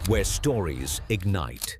where stories ignite.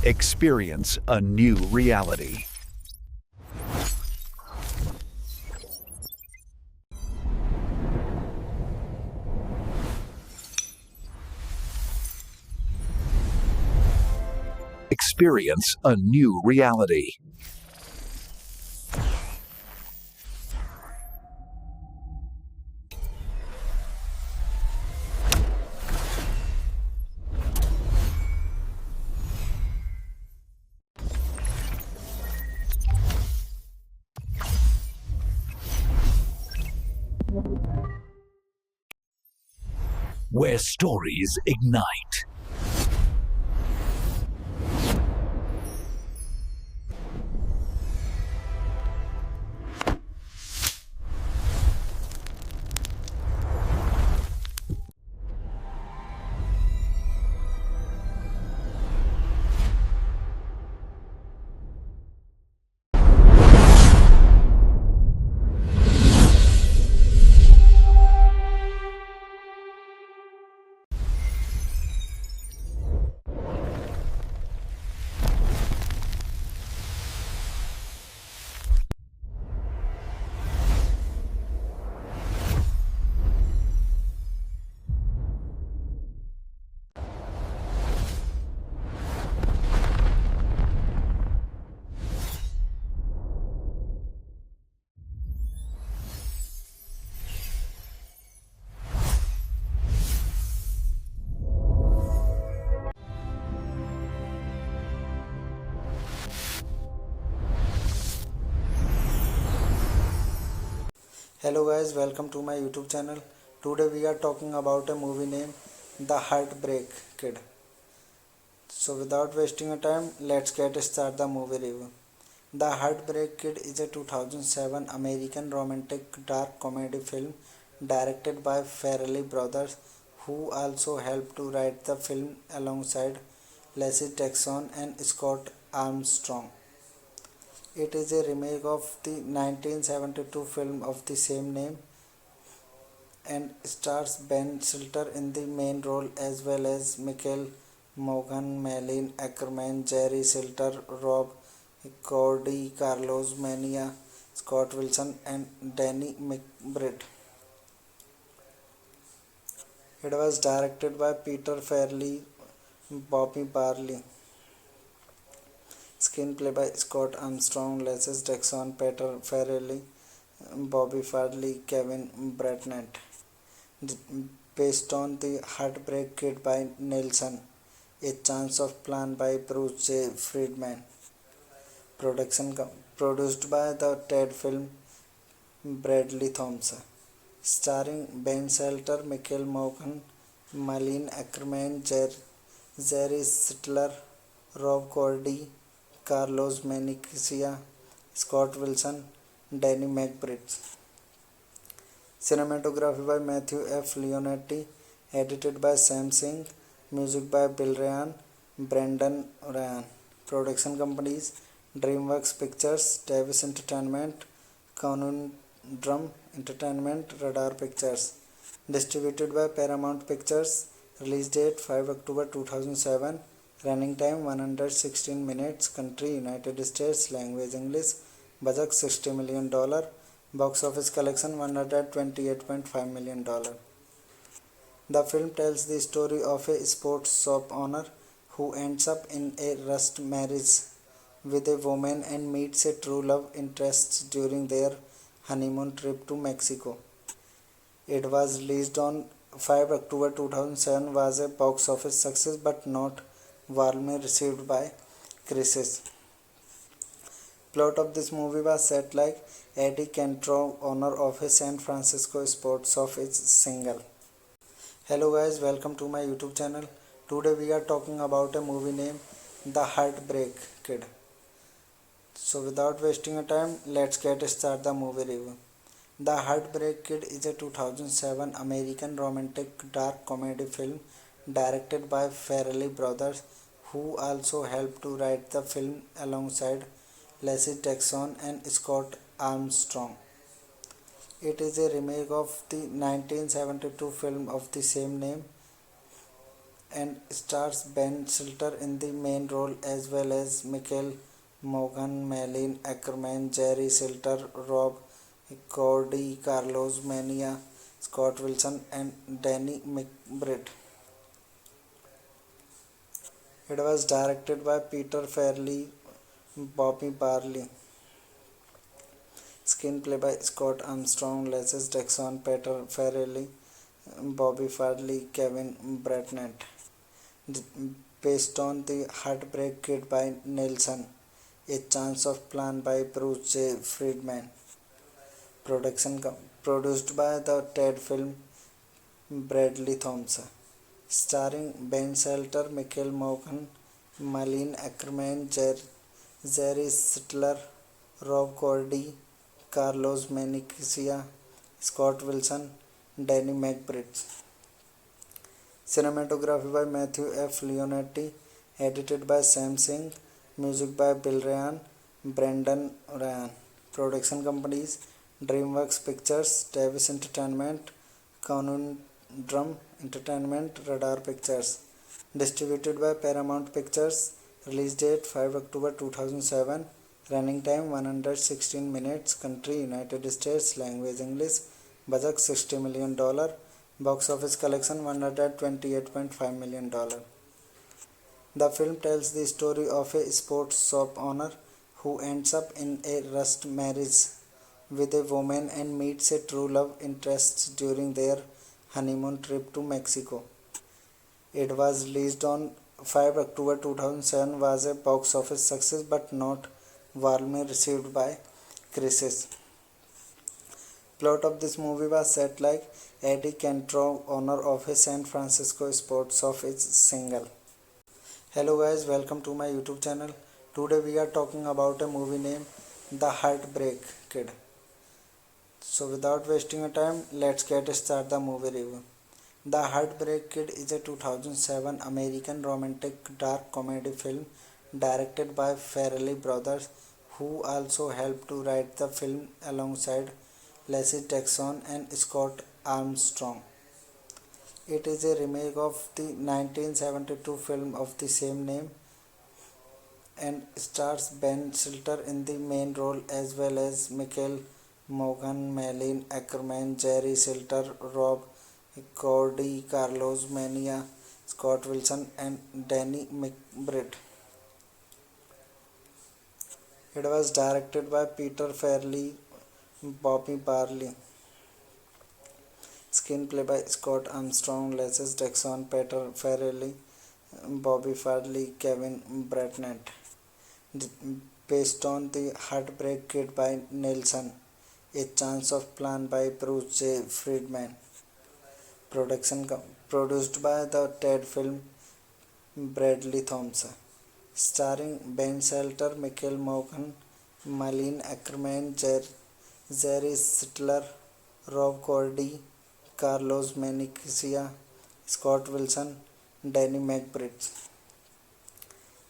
Experience a new reality. Experience a new reality. Where stories ignite. Hello guys, welcome to my YouTube channel. Today we are talking about a movie named The Heartbreak Kid. So without wasting a time, let's get start the movie review. The Heartbreak Kid is a 2007 American romantic dark comedy film directed by Farrelly brothers, who also helped to write the film alongside Leslie Jackson and Scott Armstrong. It is a remake of the 1972 film of the same name and stars Ben Stiller in the main role as well as Michael Morgan, Malin Ackerman, Jerry Stiller, Rob Cordy, Carlos Mania, Scott Wilson, and Danny McBride. It was directed by Peter Farrelly, Bobby Barley. Screenplay by Scott Armstrong, Leslie Jackson, Peter Farrelly, Bobby Farley, Kevin Bratnett. Based on The Heartbreak Kid by Nelson, A Chance of Plan by Bruce J. Friedman. Produced by the Ted Film Bradley Thompson. Starring Ben Shelter, Michael Morgan, Malin Ackerman, Jerry Stiller, Rob Cordy, Carlos Menecia, Scott Wilson, Danny McBride. Cinematography by Matthew F. Leonetti, edited by Sam Singh, music by Bill Ryan, Brendan Ryan. Production companies DreamWorks Pictures, Davis Entertainment, Conundrum Entertainment, Radar Pictures. Distributed by Paramount Pictures. Release date 5 October 2007. Running time 116 minutes. Country United States. Language English. Budget $60 million. Box office collection $128.5 million. The film tells the story of a sports shop owner who ends up in a rushed marriage with a woman and meets a true love interest during their honeymoon trip to Mexico. It was released on 5 October 2007, was a box office success but not warmly received by critics. Plot of this movie was set like Eddie Cantor, owner of a San Francisco sports shop, is single. Hello guys, welcome to my YouTube channel. Today we are talking about a movie named The Heartbreak Kid. So without wasting a time, let's get start the movie review. The Heartbreak Kid is a 2007 American romantic dark comedy film directed by Farrelly brothers, who also helped to write the film alongside Leslie Jackson and Scott Armstrong. It is a remake of the 1972 film of the same name and stars Ben Stiller in the main role as well as Michael Morgan, Malin Ackerman, Jerry Stiller, Rob Cordy, Carlos Mania, Scott Wilson, and Danny McBride. It was directed by Peter Farrelly, Bobby Barley. Screenplay by Scott Armstrong, Leslie Jackson, Peter Farrelly, Bobby Farley, Kevin Bratnett. Based on The Heartbreak Kid by Nelson, A Chance of Plan by Bruce J. Friedman. Produced by the Ted Film Bradley Thompson. Starring Ben Shelter, Michael Morgan, Malin Ackerman, Jerry Stiller, Rob Cordy, Carlos Menecia, Scott Wilson, Danny McBride. Cinematography by Matthew F. Leonetti, edited by Sam Singh, music by Bill Ryan, Brendan Ryan. Production companies DreamWorks Pictures, Davis Entertainment, Conundrum Entertainment, Radar Pictures. Distributed by Paramount Pictures. Release date 5 October 2007. Running time 116 minutes. Country United States. Language English. Budget $60 million. Box office collection $128.5 million. The film tells the story of a sports shop owner who ends up in a rushed marriage with a woman and meets a true love interest during their honeymoon trip to Mexico. It was released on 5 October 2007, was a box office success but not warmly received by critics. Plot of this movie was set like Eddie Cantor, owner of a San Francisco sports shop, is single. Hello guys, welcome to my YouTube channel. Today we are talking about a movie named The Heartbreak Kid. So without wasting a time, let's get start the movie review. The Heartbreak Kid is a 2007 American romantic dark comedy film directed by Farrelly brothers, who also helped to write the film alongside Leslie Jackson and Scott Armstrong. It is a remake of the 1972 film of the same name and stars Ben Stiller in the main role as well as Michael Morgan, Malin Ackerman, Jerry Stiller, Rob Cordy, Carlos Mania, Scott Wilson, and Danny McBride. It was directed by Peter Farrelly, Bobby Barley. Screenplay by Scott Armstrong, Leslie Jackson, Peter Farrelly, Bobby Farley, Kevin Bratnett. Based on The Heartbreak Kid by Nelson, A Chance of Plan by Bruce J. Friedman. Produced by the Ted Film Bradley Thompson. Starring Ben Shelter, Michael Morgan, Malin Ackerman, Jerry Stiller, Rob Cordy, Carlos Menecia, Scott Wilson, Danny McBride.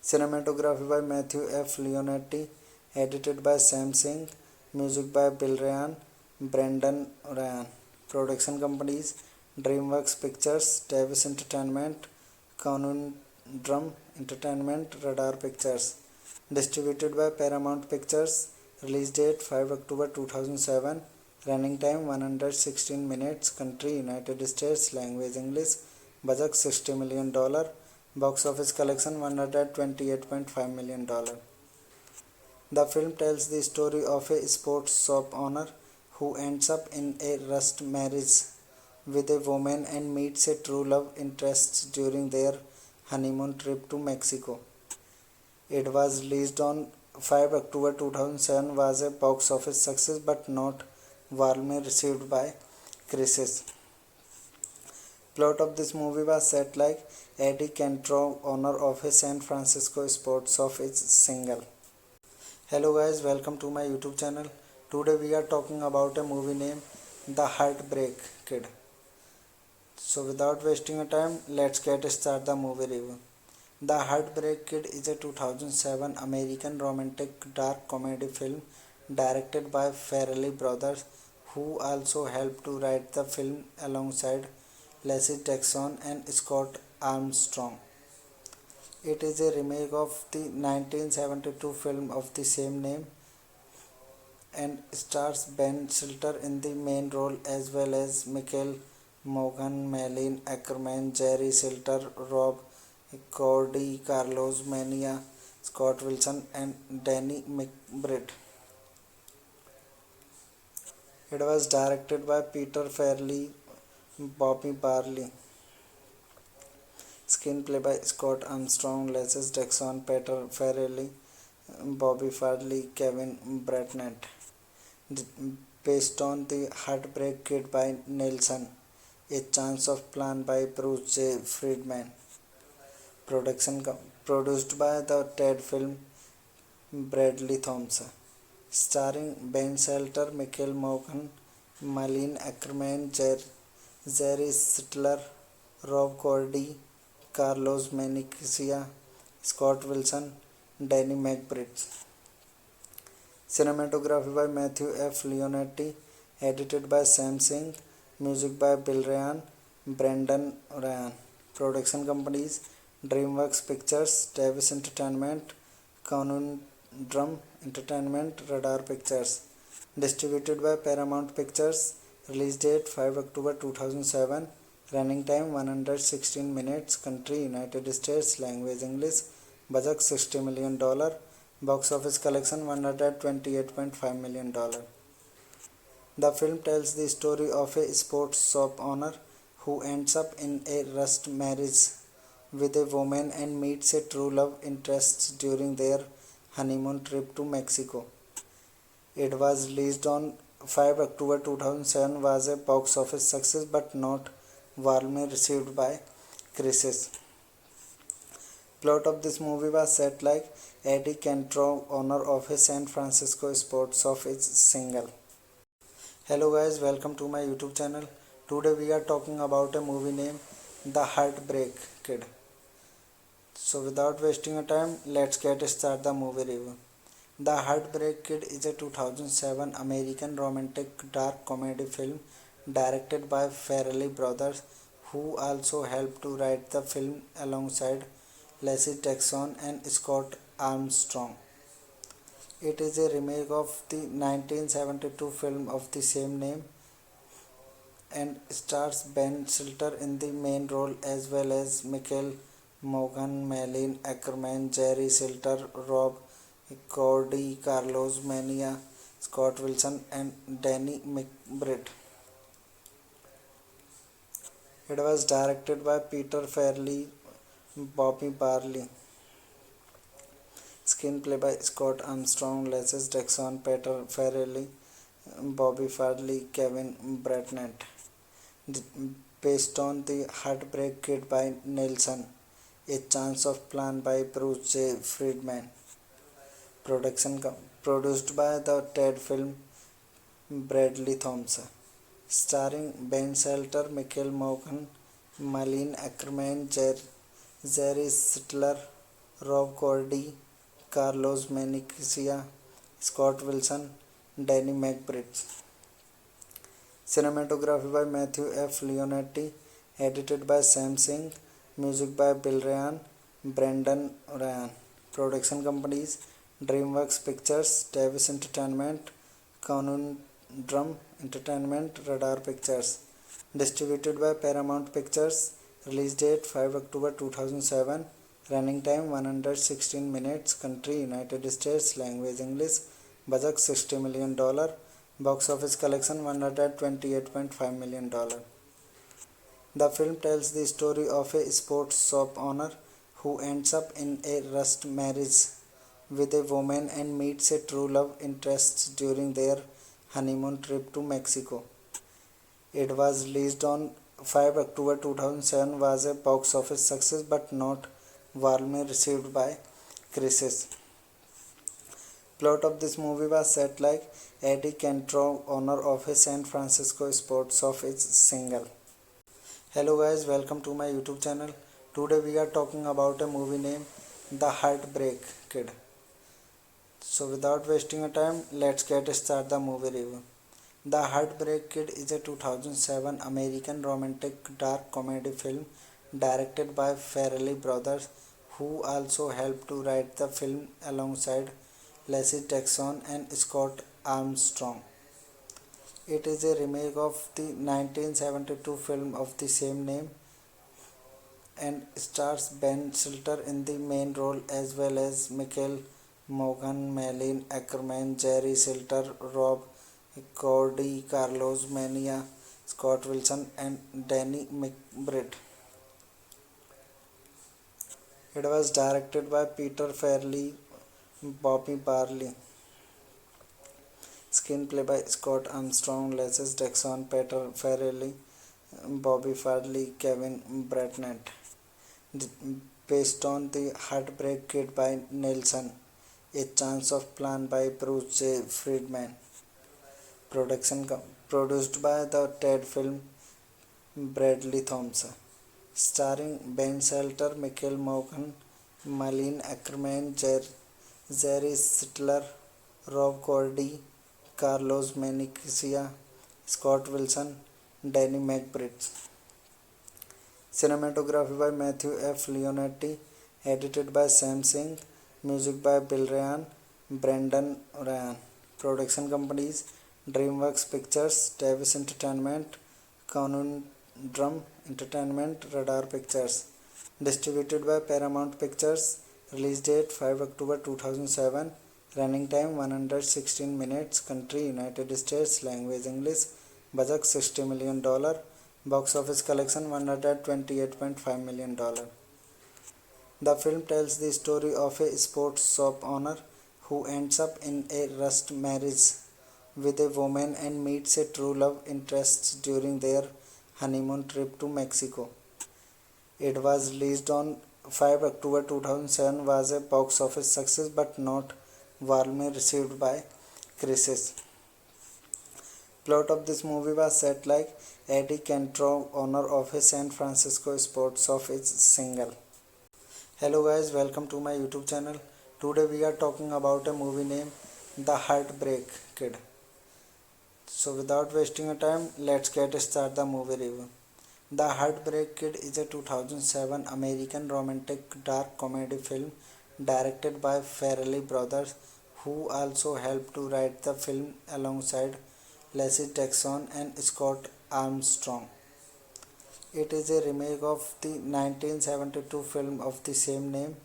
Cinematography by Matthew F. Leonetti, edited by Sam Singh, music by Bill Ryan, Brendan Ryan. Production companies DreamWorks Pictures, Davis Entertainment, Conundrum Entertainment, Radar Pictures. Distributed by Paramount Pictures. Release date 5 October 2007. Running time 116 minutes. Country United States. Language English. Budget $60 million. Box office collection $128.5 million. The film tells the story of a sports shop owner who ends up in a rushed marriage with a woman and meets a true love interest during their honeymoon trip to Mexico. It was released on 5 October 2007, was a box office success but not warmly received by critics. Plot of this movie was set like Eddie Cantrell, owner of a San Francisco sports shop, is single. Hello guys, welcome to my YouTube channel. Today we are talking about a movie named The Heartbreak Kid. So without wasting a time, let's get start the movie review. The Heartbreak Kid is a 2007 American romantic dark comedy film directed by Farrelly brothers, who also helped to write the film alongside Leslie Jackson and Scott Armstrong. It is a remake of the 1972 film of the same name and stars Ben Stiller in the main role as well as Michael Morgan, Malin Ackerman, Jerry Stiller, Rob Cordy, Carlos Mania, Scott Wilson, and Danny McBride. It was directed by Peter Farrelly, Bobby Barley. Screenplay by Scott Armstrong, Leslie Jackson, Peter Farrelly, Bobby Farley, Kevin Bratnett. Based on The Heartbreak Kid by Nelson, A Chance of Plan by Bruce J. Friedman. Produced by the Ted Film, Bradley Thompson. Starring Ben Shelter, Michael Morgan, Malin Ackerman, Jerry Stiller, Rob Cordy, Carlos Menecia, Scott Wilson, Danny McBride. Cinematography by Matthew F. Leonetti, edited by Sam Singh, music by Bill Ryan, Brendan Ryan. Production companies DreamWorks Pictures, Davis Entertainment, Conundrum Entertainment, Radar Pictures. Distributed by Paramount Pictures. Release date 5 October 2007. Running time 116 minutes. Country United States. Language English. Budget $60 million. Box office collection $128.5 million. The film tells the story of a sports shop owner who ends up in a rushed marriage with a woman and meets a true love interest during their honeymoon trip to Mexico. It was released on 5 October 2007, was a box office success but not warmly received by critics. Plot of this movie was set like Eddie Cantrell, owner of a San Francisco sports shop, is single. Hello guys, welcome to my YouTube channel. Today we are talking about a movie named The Heartbreak Kid. So without wasting a time, let's get start the movie review. The Heartbreak Kid is a 2007 American romantic dark comedy film directed by Farrelly brothers, who also helped to write the film alongside Leslie Jackson and Scott Armstrong. It is a remake of the 1972 film of the same name and stars Ben Stiller in the main role as well as Michael Morgan, Malin Ackerman, Jerry Stiller, Rob Cordy, Carlos Mania, Scott Wilson, and Danny McBride. It was directed by Peter Farrelly, Bobby Barley. Screenplay by Scott Armstrong, Leslie Jackson, Peter Farrelly, Bobby Farley, Kevin Bratnett. Based on The Heartbreak Kid by Nelson, A Chance of Plan by Bruce J. Friedman. Produced by the Ted Film, Bradley Thompson. Starring Ben Shelter, Michael Morgan, Malin Ackerman, Jerry Stiller, Rob Cordy, Carlos Menecia, Scott Wilson, Danny McBride. Cinematography by Matthew F. Leonetti, edited by Sam Singh, music by Bill Ryan, Brendan Ryan. Production companies DreamWorks Pictures, Davis Entertainment, Conundrum Entertainment, Radar Pictures. Distributed by Paramount Pictures. Release date 5 October 2007. Running time 116 minutes. Country United States. Language English. Budget $60 million. Box office collection $128.5 million. The film tells the story of a sports shop owner who ends up in a rushed marriage with a woman and meets a true love interest during their honeymoon trip to Mexico. It was released on 5 October 2007, was a box office success but not warmly received by critics. Plot of this movie was set like Eddie Cantrell, owner of a San Francisco sports shop, is single. Hello guys, welcome to my YouTube channel. Today we are talking about a movie named The Heartbreak Kid. So without wasting a time, let's get start the movie review. The Heartbreak Kid is a 2007 American romantic dark comedy film directed by Farrelly brothers, who also helped to write the film alongside Leslie Jackson and Scott Armstrong. It is a remake of the 1972 film of the same name and stars Ben Stiller in the main role as well as Michael Morgan, Malin Ackerman, Jerry Stiller, Rob Cordy, Carlos Mania, Scott Wilson, and Danny McBride. It was directed by Peter Farrelly, Bobby Barley. Screenplay by Scott Armstrong, Leslie Jackson, Peter Farrelly, Bobby Farley, Kevin Bratnett. Based on The Heartbreak Kid by Nelson, A Chance of Plan by Bruce J. Friedman. Produced by the Ted Film, Bradley Thompson. Starring Ben Stiller, Michael Morgan, Malin Ackerman, Jerry Stiller, Rob Cordy, Carlos Menecia, Scott Wilson, Danny McBride. Cinematography by Matthew F. Leonetti. Edited by Sam Singh. Music by Bill Ryan, Brendan Ryan. Production companies DreamWorks Pictures, Davis Entertainment, Conundrum Entertainment, Radar Pictures. Distributed by Paramount Pictures. Release date 5 October 2007. Running time 116 minutes. Country United States. Language English. Budget $60 million. Box office collection $128.5 million. The film tells the story of a sports shop owner who ends up in a rushed marriage with a woman and meets a true love interest during their honeymoon trip to Mexico. It was released on 5 October 2007, was a box office success but not warmly received by critics. Plot of this movie was set like Eddie Cantrell, owner of a San Francisco sports shop, is single. Hello guys, welcome to my YouTube channel. Today we are talking about a movie named The Heartbreak Kid. So without wasting a time, let's get start the movie review. The Heartbreak Kid is a 2007 American romantic dark comedy film directed by Farrelly brothers, who also helped to write the film alongside Leslie Jackson and Scott Armstrong. It is a remake of the 1972 film of the same name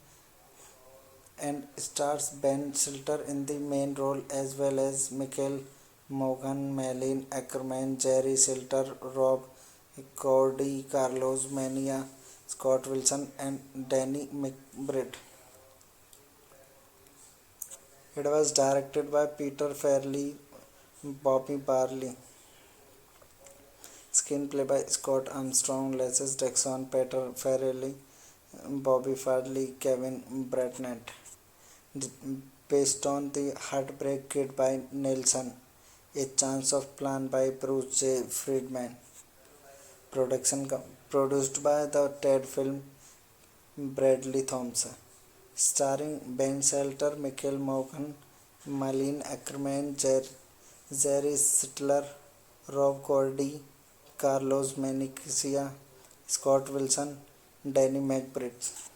and stars Ben Stiller in the main role as well as Michael Morgan, Malin Ackerman, Jerry Stiller, Rob Cordy, Carlos Mania, Scott Wilson, and Danny McBride. It was directed by Peter Farrelly, Bobby Barley. Screenplay by Scott Armstrong, Leslie Jackson, Peter Farrelly, Bobby Farley, Kevin Bratnett. Based on The Heartbreak Kid by Nelson, A Chance of Plan by Bruce J. Friedman. Produced by the Ted Film, Bradley Thompson. Starring Ben Stiller, Michael Morgan, Malin Ackerman, Jerry Stiller, Rob Cordy, Carlos Menecia, Scott Wilson, Danny McBride.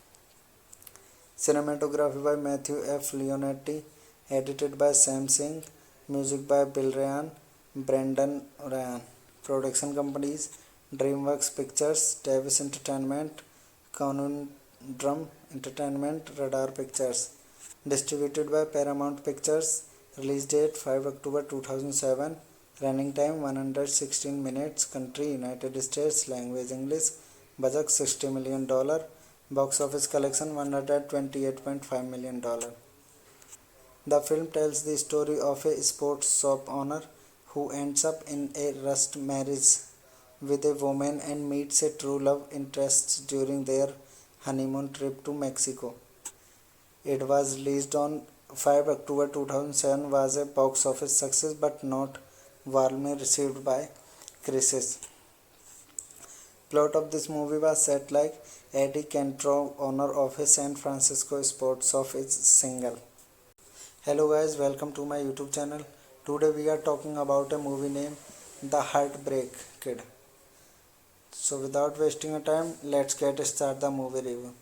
Cinematography by Matthew F. Leonetti. Edited by Sam Singh. Music by Bill Ryan, Brendan Ryan. Production companies DreamWorks Pictures, Davis Entertainment, Conundrum Drum Entertainment Radar Pictures. Distributed by Paramount Pictures. Release date 5 October 2007. Running time 116 minutes. Country United States. Language English. Budget $60 million. Box office collection $128.5 million. The film tells the story of a sports shop owner who ends up in a rushed marriage with a woman and meets a true love interest during their honeymoon trip to Mexico. It was released on 5 October 2007, was a box office success but not warmly received by critics. Plot of this movie was set like Eddie Cantrell, owner of a San Francisco sports shop, is single. Hello guys, welcome to my YouTube channel. Today we are talking about a movie named The Heartbreak Kid. So without wasting a time, let's get start the movie review.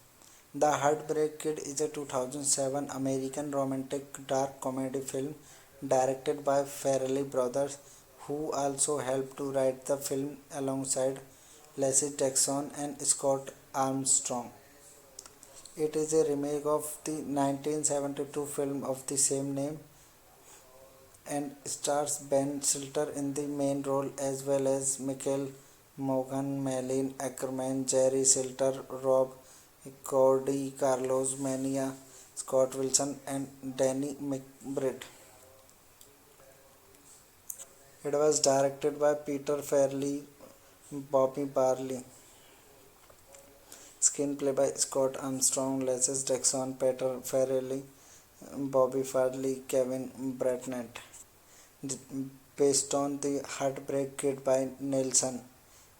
The Heartbreak Kid is a 2007 American romantic dark comedy film directed by Farrelly brothers, who also helped to write the film alongside Leslie Jackson and Scott Armstrong. It is a remake of the 1972 film of the same name and stars Ben Stiller in the main role as well as Michael Morgan, Malin Ackerman, Jerry Stiller, Rob Cordy, Carlos Mania, Scott Wilson and Danny McBride. It was directed by Peter Farrelly, Bobby Barley. Screenplay by Scott Armstrong, Leslie Jackson, Peter Farrelly, Bobby Farley, Kevin Bratnett. Based on The Heartbreak Kid by Nelson,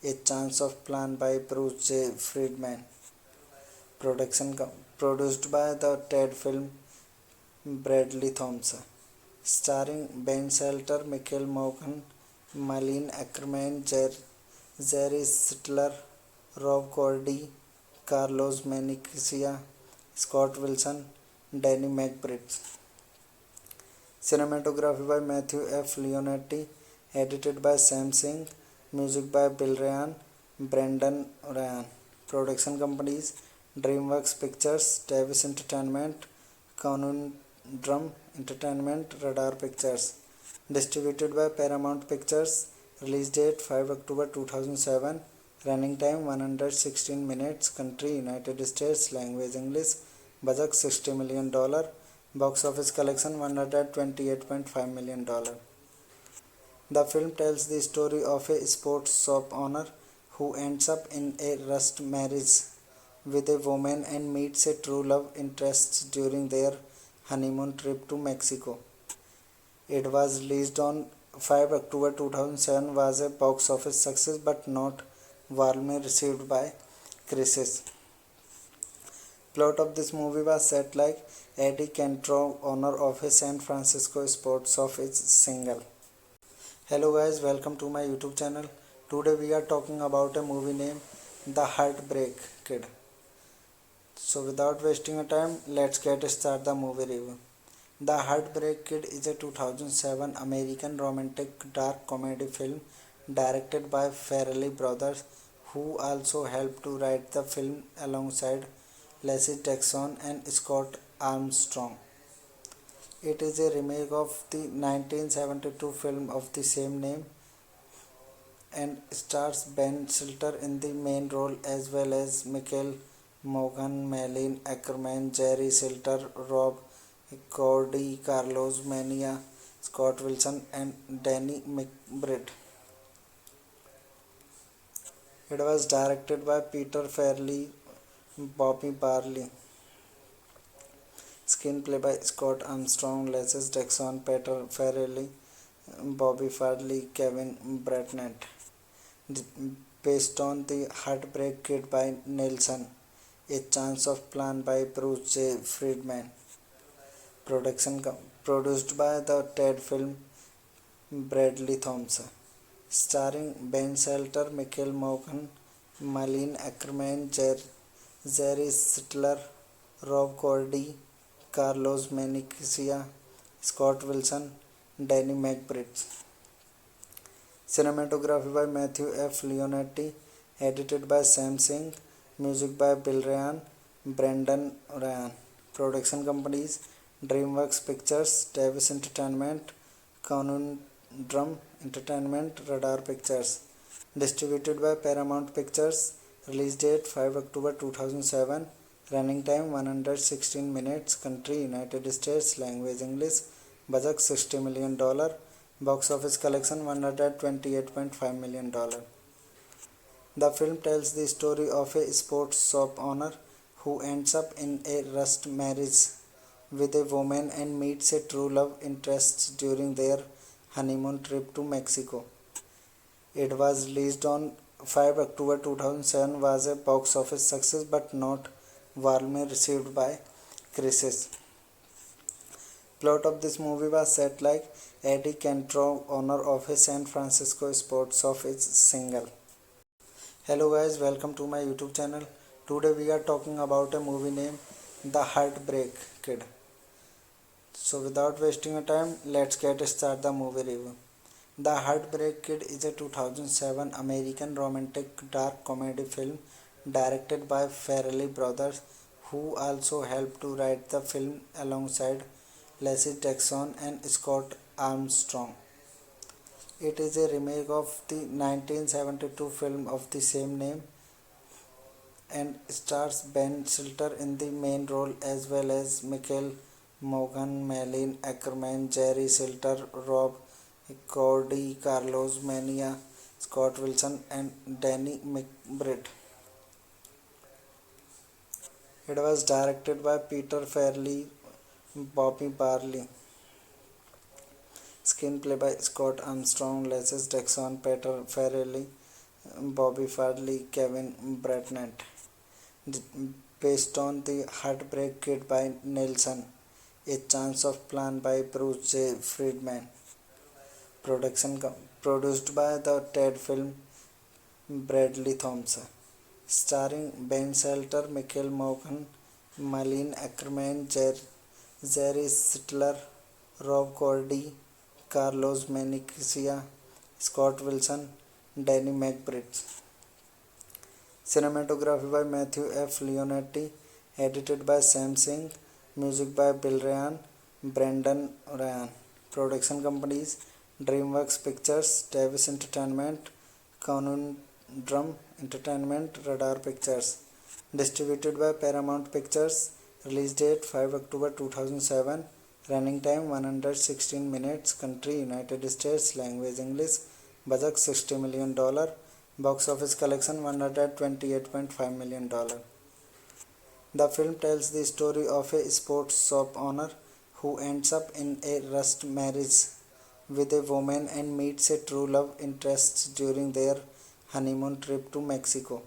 A Chance of Plan by Bruce J. Friedman. Produced by the Ted Film, Bradley Thompson. Starring Ben Stiller, Michael Morgan, Malin Ackerman, Jerry Stiller, Rob Cordy, Carlos Mencia, Scott Wilson, Danny McBride. Cinematography by Matthew F. Leonetti. Edited by Sam Singh. Music by Bill Ryan, Brendan Ryan. Production companies DreamWorks Pictures, Davis Entertainment, Drum Entertainment, Radar Pictures. Distributed by Paramount Pictures. Release date 5 October 2007. Running time 116 minutes. Country United States. Language English. Budget $60 million. Box office collection $128.5 million. The film tells the story of a sports shop owner who ends up in a rushed marriage with a woman and meets a true love interest during their honeymoon trip to Mexico. It was released on 5 October 2007, was a box office success but not warmly received by critics. Plot of this movie was set like Eddie Cantrell, owner of a San Francisco sports shop, is single. Hello guys, welcome to my YouTube channel. Today we are talking about a movie named The Heartbreak Kid. So without wasting a time, let's get start the movie review. The Heartbreak Kid is a 2007 American romantic dark comedy film directed by Farrelly brothers, who also helped to write the film alongside Leslie Jackson and Scott Armstrong. It is a remake of the 1972 film of the same name and stars Ben Stiller in the main role as well as Michael Morgan, Malin Ackerman, Jerry Stiller, Rob Cordy, Carlos Mania, Scott Wilson and Danny McBride. It was directed by Peter Farrelly, Bobby Barley. Screenplay by Scott Armstrong, Leslie Jackson, Peter Farrelly, Bobby Farley, Kevin Bratnett. Based on The Heartbreak Kid by Nelson, A Chance of Plan by Bruce J. Friedman. Produced by the Ted Film, Bradley Thompson. Starring Ben Stiller, Michael Morgan, Malin Ackerman, Jerry Stiller, Rob Cordy, Carlos Mencia, Scott Wilson, Danny McBride. Cinematography by Matthew F. Leonetti. Edited by Sam Singh. Music by Bill Ryan, Brendan Ryan. Production companies DreamWorks Pictures, Davis Entertainment, Conundrum Entertainment, Radar Pictures. Distributed by Paramount Pictures. Release date 5 October 2007. Running time 116 minutes. Country United States. Language English. Budget $60 million. Box office collection $128.5 million. The film tells the story of a sports shop owner who ends up in a rushed marriage with a woman and meets a true love interest during their honeymoon trip to Mexico. It was released on 5 October 2007, was a box office success but not warmly received by critics. Plot of this movie was set like Eddie Cantrell, owner of a San Francisco sports shop, is single. Hello guys, welcome to my YouTube channel. Today we are talking about a movie named The Heartbreak Kid. So without wasting a time, let's get start the movie review. The Heartbreak Kid is a 2007 American romantic dark comedy film directed by Farrelly brothers, who also helped to write the film alongside Leslie Jackson and Scott Armstrong. It is a remake of the 1972 film of the same name and stars Ben Stiller in the main role as well as Michael Morgan, Malin Ackerman, Jerry Stiller, Rob Cordy, Carlos Mania, Scott Wilson, and Danny McBride. It was directed by Peter Farrelly, Bobby Barley. Screenplay by Scott Armstrong, Leslie Jackson, Peter Farrelly, Bobby Farley, Kevin Bratnett. Based on The Heartbreak Kid by Nelson, A Chance of Plan by Bruce J. Friedman. Produced by the Ted Film, Bradley Thompson. Starring Ben Shelter, Michael Morgan, Malin Ackerman, Jerry Stiller, Rob Cordy, Carlos Menecia, Scott Wilson, Danny McBride. Cinematography by Matthew F. Leonetti. Edited by Sam Singh. Music by Bill Ryan, Brendan Ryan. Production companies DreamWorks Pictures, Davis Entertainment, Conundrum Entertainment, Radar Pictures. Distributed by Paramount Pictures. Release date 5 October 2007. Running time 116 minutes. Country United States. Language English. Budget $60 million. Box office collection $128.5 million. The film tells the story of a sports shop owner who ends up in a rushed marriage with a woman and meets a true love interest during their honeymoon trip to Mexico.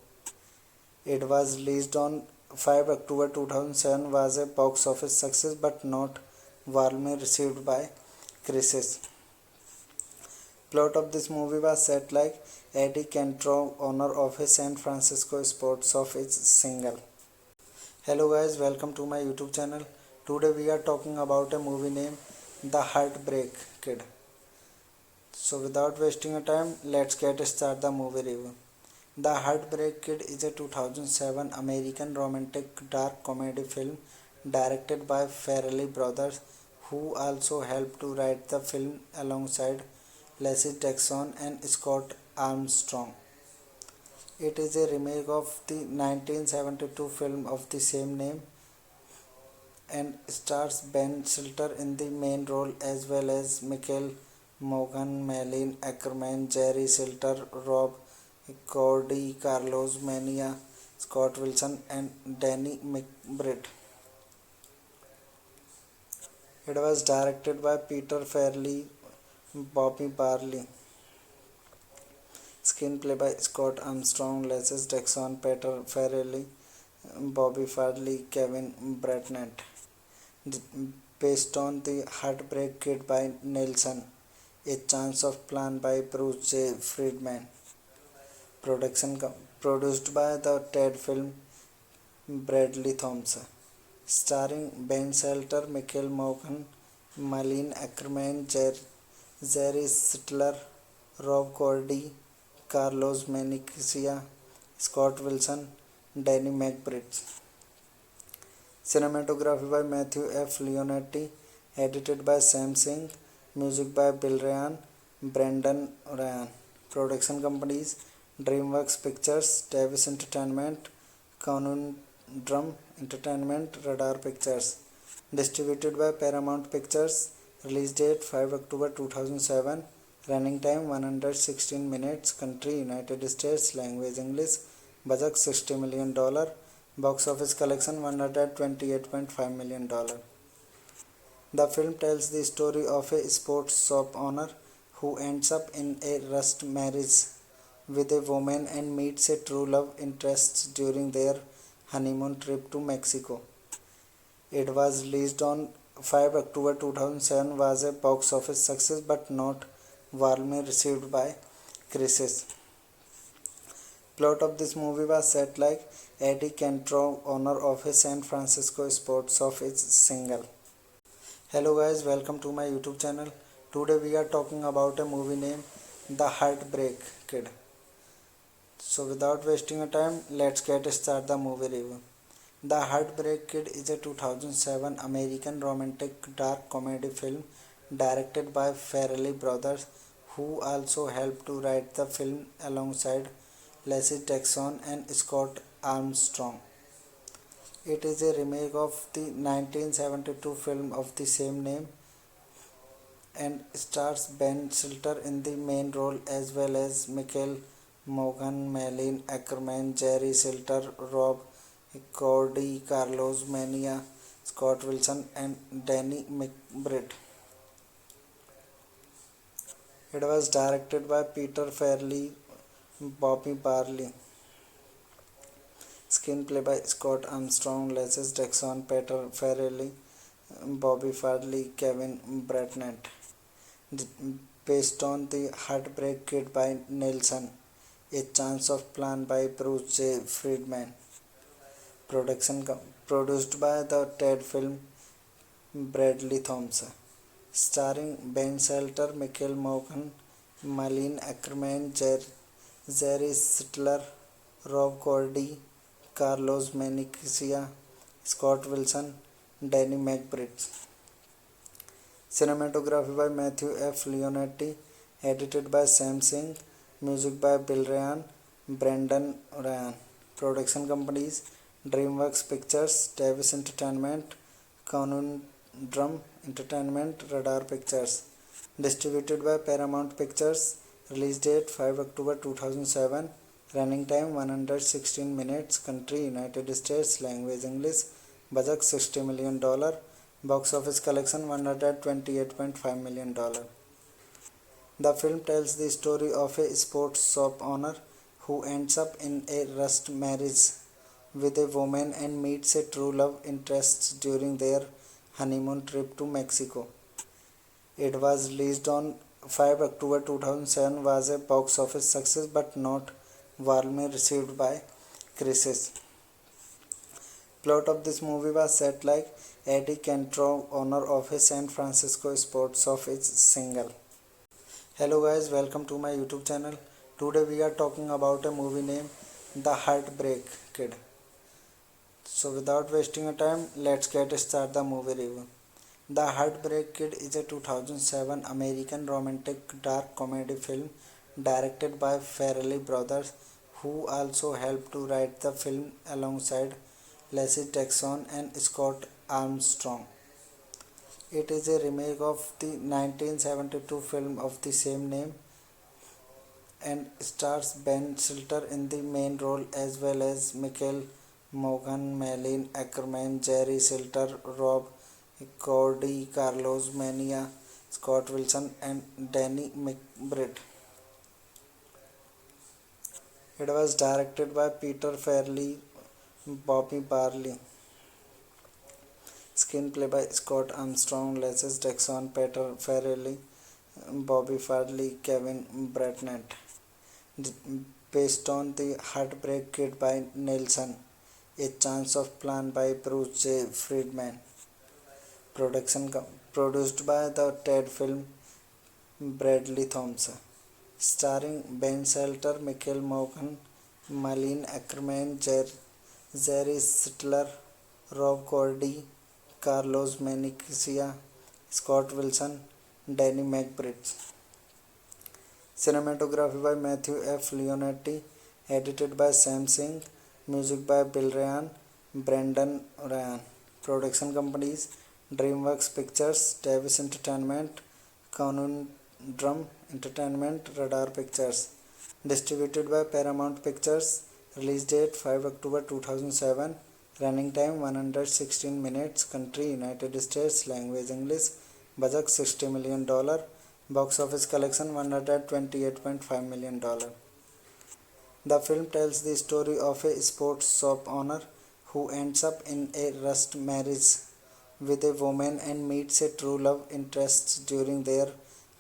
It was released on 5 October 2007, was a box office success but not warmly received by critics. Plot of this movie was set like Eddie Cantrell, owner of a San Francisco sports shop, is single. Hello guys, welcome to my YouTube channel. Today we are talking about a movie named The Heartbreak Kid. So without wasting a time, let's get start the movie review. The Heartbreak Kid is a 2007 American romantic dark comedy film directed by Farrelly brothers, who also helped to write the film alongside Leslie Jackson and Scott Armstrong. It is a remake of the 1972 film of the same name and stars Ben Stiller in the main role as well as Michael Morgan, Malin Ackerman, Jerry Stiller, Rob Cordy, Carlos Mania, Scott Wilson, and Danny McBride. It was directed by Peter Farrelly, Bobby Barley. Screenplay by Scott Armstrong, Leslie Jackson, Peter Farrelly, Bobby Farley, Kevin Bratnett. Based on The Heartbreak Kid by Nelson, A Chance of Plan by Bruce J. Friedman. Produced by the Ted Film, Bradley Thompson. Starring Ben Shelter, Michael Morgan, Malin Ackerman, Jerry Stiller, Rob Cordy, Carlos Menecia, Scott Wilson, Danny McBride. Cinematography by Matthew F. Leonetti. Edited by Sam Singh. Music by Bill Ryan, Brendan Ryan. Production companies DreamWorks Pictures, Davis Entertainment, Conundrum Entertainment, Radar Pictures. Distributed by Paramount Pictures. Release date 5 October 2007. Running time 116 minutes. Country United States. Language English. Budget $60 million. Box office collection $128.5 million. The film tells the story of a sports shop owner who ends up in a rushed marriage with a woman and meets a true love interest during their honeymoon trip to Mexico. It was released on 5 October 2007, was a box office success but not warmly received by critics. Plot of this movie was set like Eddie Cantrell, owner of a San Francisco sports shop, is single. Hello guys, welcome to my YouTube channel. Today we are talking about a movie named The Heartbreak Kid. So without wasting a time, let's get start the movie review. The Heartbreak Kid is a 2007 American romantic dark comedy film directed by Farrelly brothers, who also helped to write the film alongside Leslie Jackson and Scott Armstrong. It is a remake of the 1972 film of the same name and stars Ben Stiller in the main role as well as Michael Morgan, Malin Ackerman, Jerry Stiller, Rob Cordy, Carlos Mania, Scott Wilson, and Danny McBride. It was directed by Peter Farrelly, Bobby Barley. Screenplay by Scott Armstrong, Leslie Jackson, Peter Farrelly, Bobby Farley, Kevin Bratnett. Based on The Heartbreak Kid by Nelson, A Chance of Plan by Bruce J. Friedman. Produced by the Ted Film, Bradley Thompson. Starring Ben Stiller, Michael Morgan, Malin Ackerman, Jerry Stiller, Rob Cordy, Carlos Mencia, Scott Wilson, Danny McBride. Cinematography by Matthew F. Leonetti. Edited by Sam Singh. Music by Bill Ryan, Brendan Ryan. Production companies DreamWorks Pictures, Davis Entertainment, Conundrum Entertainment, Radar Pictures. Distributed by Paramount Pictures. Release date 5 October 2007. Running time 116 minutes. Country United States. Language English. Budget $60 million. Box office collection $128.5 million. The film tells the story of a sports shop owner who ends up in a rushed marriage with a woman and meets a true love interest during their honeymoon trip to Mexico. It was released on 5 October 2007, was a box office success but not warmly received by critics. Plot of this movie was set like Eddie Cantrell, owner of a San Francisco sports shop, is single. Hello guys, welcome to my YouTube channel. Today we are talking about a movie named The Heartbreak Kid. So without wasting a time, let's get start the movie review. The Heartbreak Kid is a 2007 American romantic dark comedy film directed by Farrelly brothers, who also helped to write the film alongside Leslie Jackson and Scott Armstrong. It is a remake of the 1972 film of the same name and stars Ben Stiller in the main role as well as Michael Morgan, Malin Ackerman, Jerry Stiller, Rob Cordy, Carlos Mania, Scott Wilson, and Danny McBride. It was directed by Peter Farrelly, Bobby Barley. Screenplay by Scott Armstrong, Leslie Jackson, Peter Farrelly, Bobby Farley, Kevin Bratnett. Based on The Heartbreak Kid by Nelson, A Chance of Plan by Bruce J. Friedman. Produced by the Ted Film, Bradley Thompson. Starring Ben Stiller, Michael Morgan, Malin Ackerman, Jerry Stiller, Rob Corddry, Carlos Menecia, Scott Wilson, Danny McBride. Cinematography by Matthew F. Leonetti, edited by Sam Singh, music by Bill Ryan, Brendan Ryan. Production companies DreamWorks Pictures, Davis Entertainment, Conundrum Entertainment, Radar Pictures. Distributed by Paramount Pictures. Release date 5 October 2007. Running time 116 minutes. Country United States. Language English. Budget $60 million. Box office collection $128.5 million. The film tells the story of a sports shop owner who ends up in a rushed marriage with a woman and meets a true love interest during their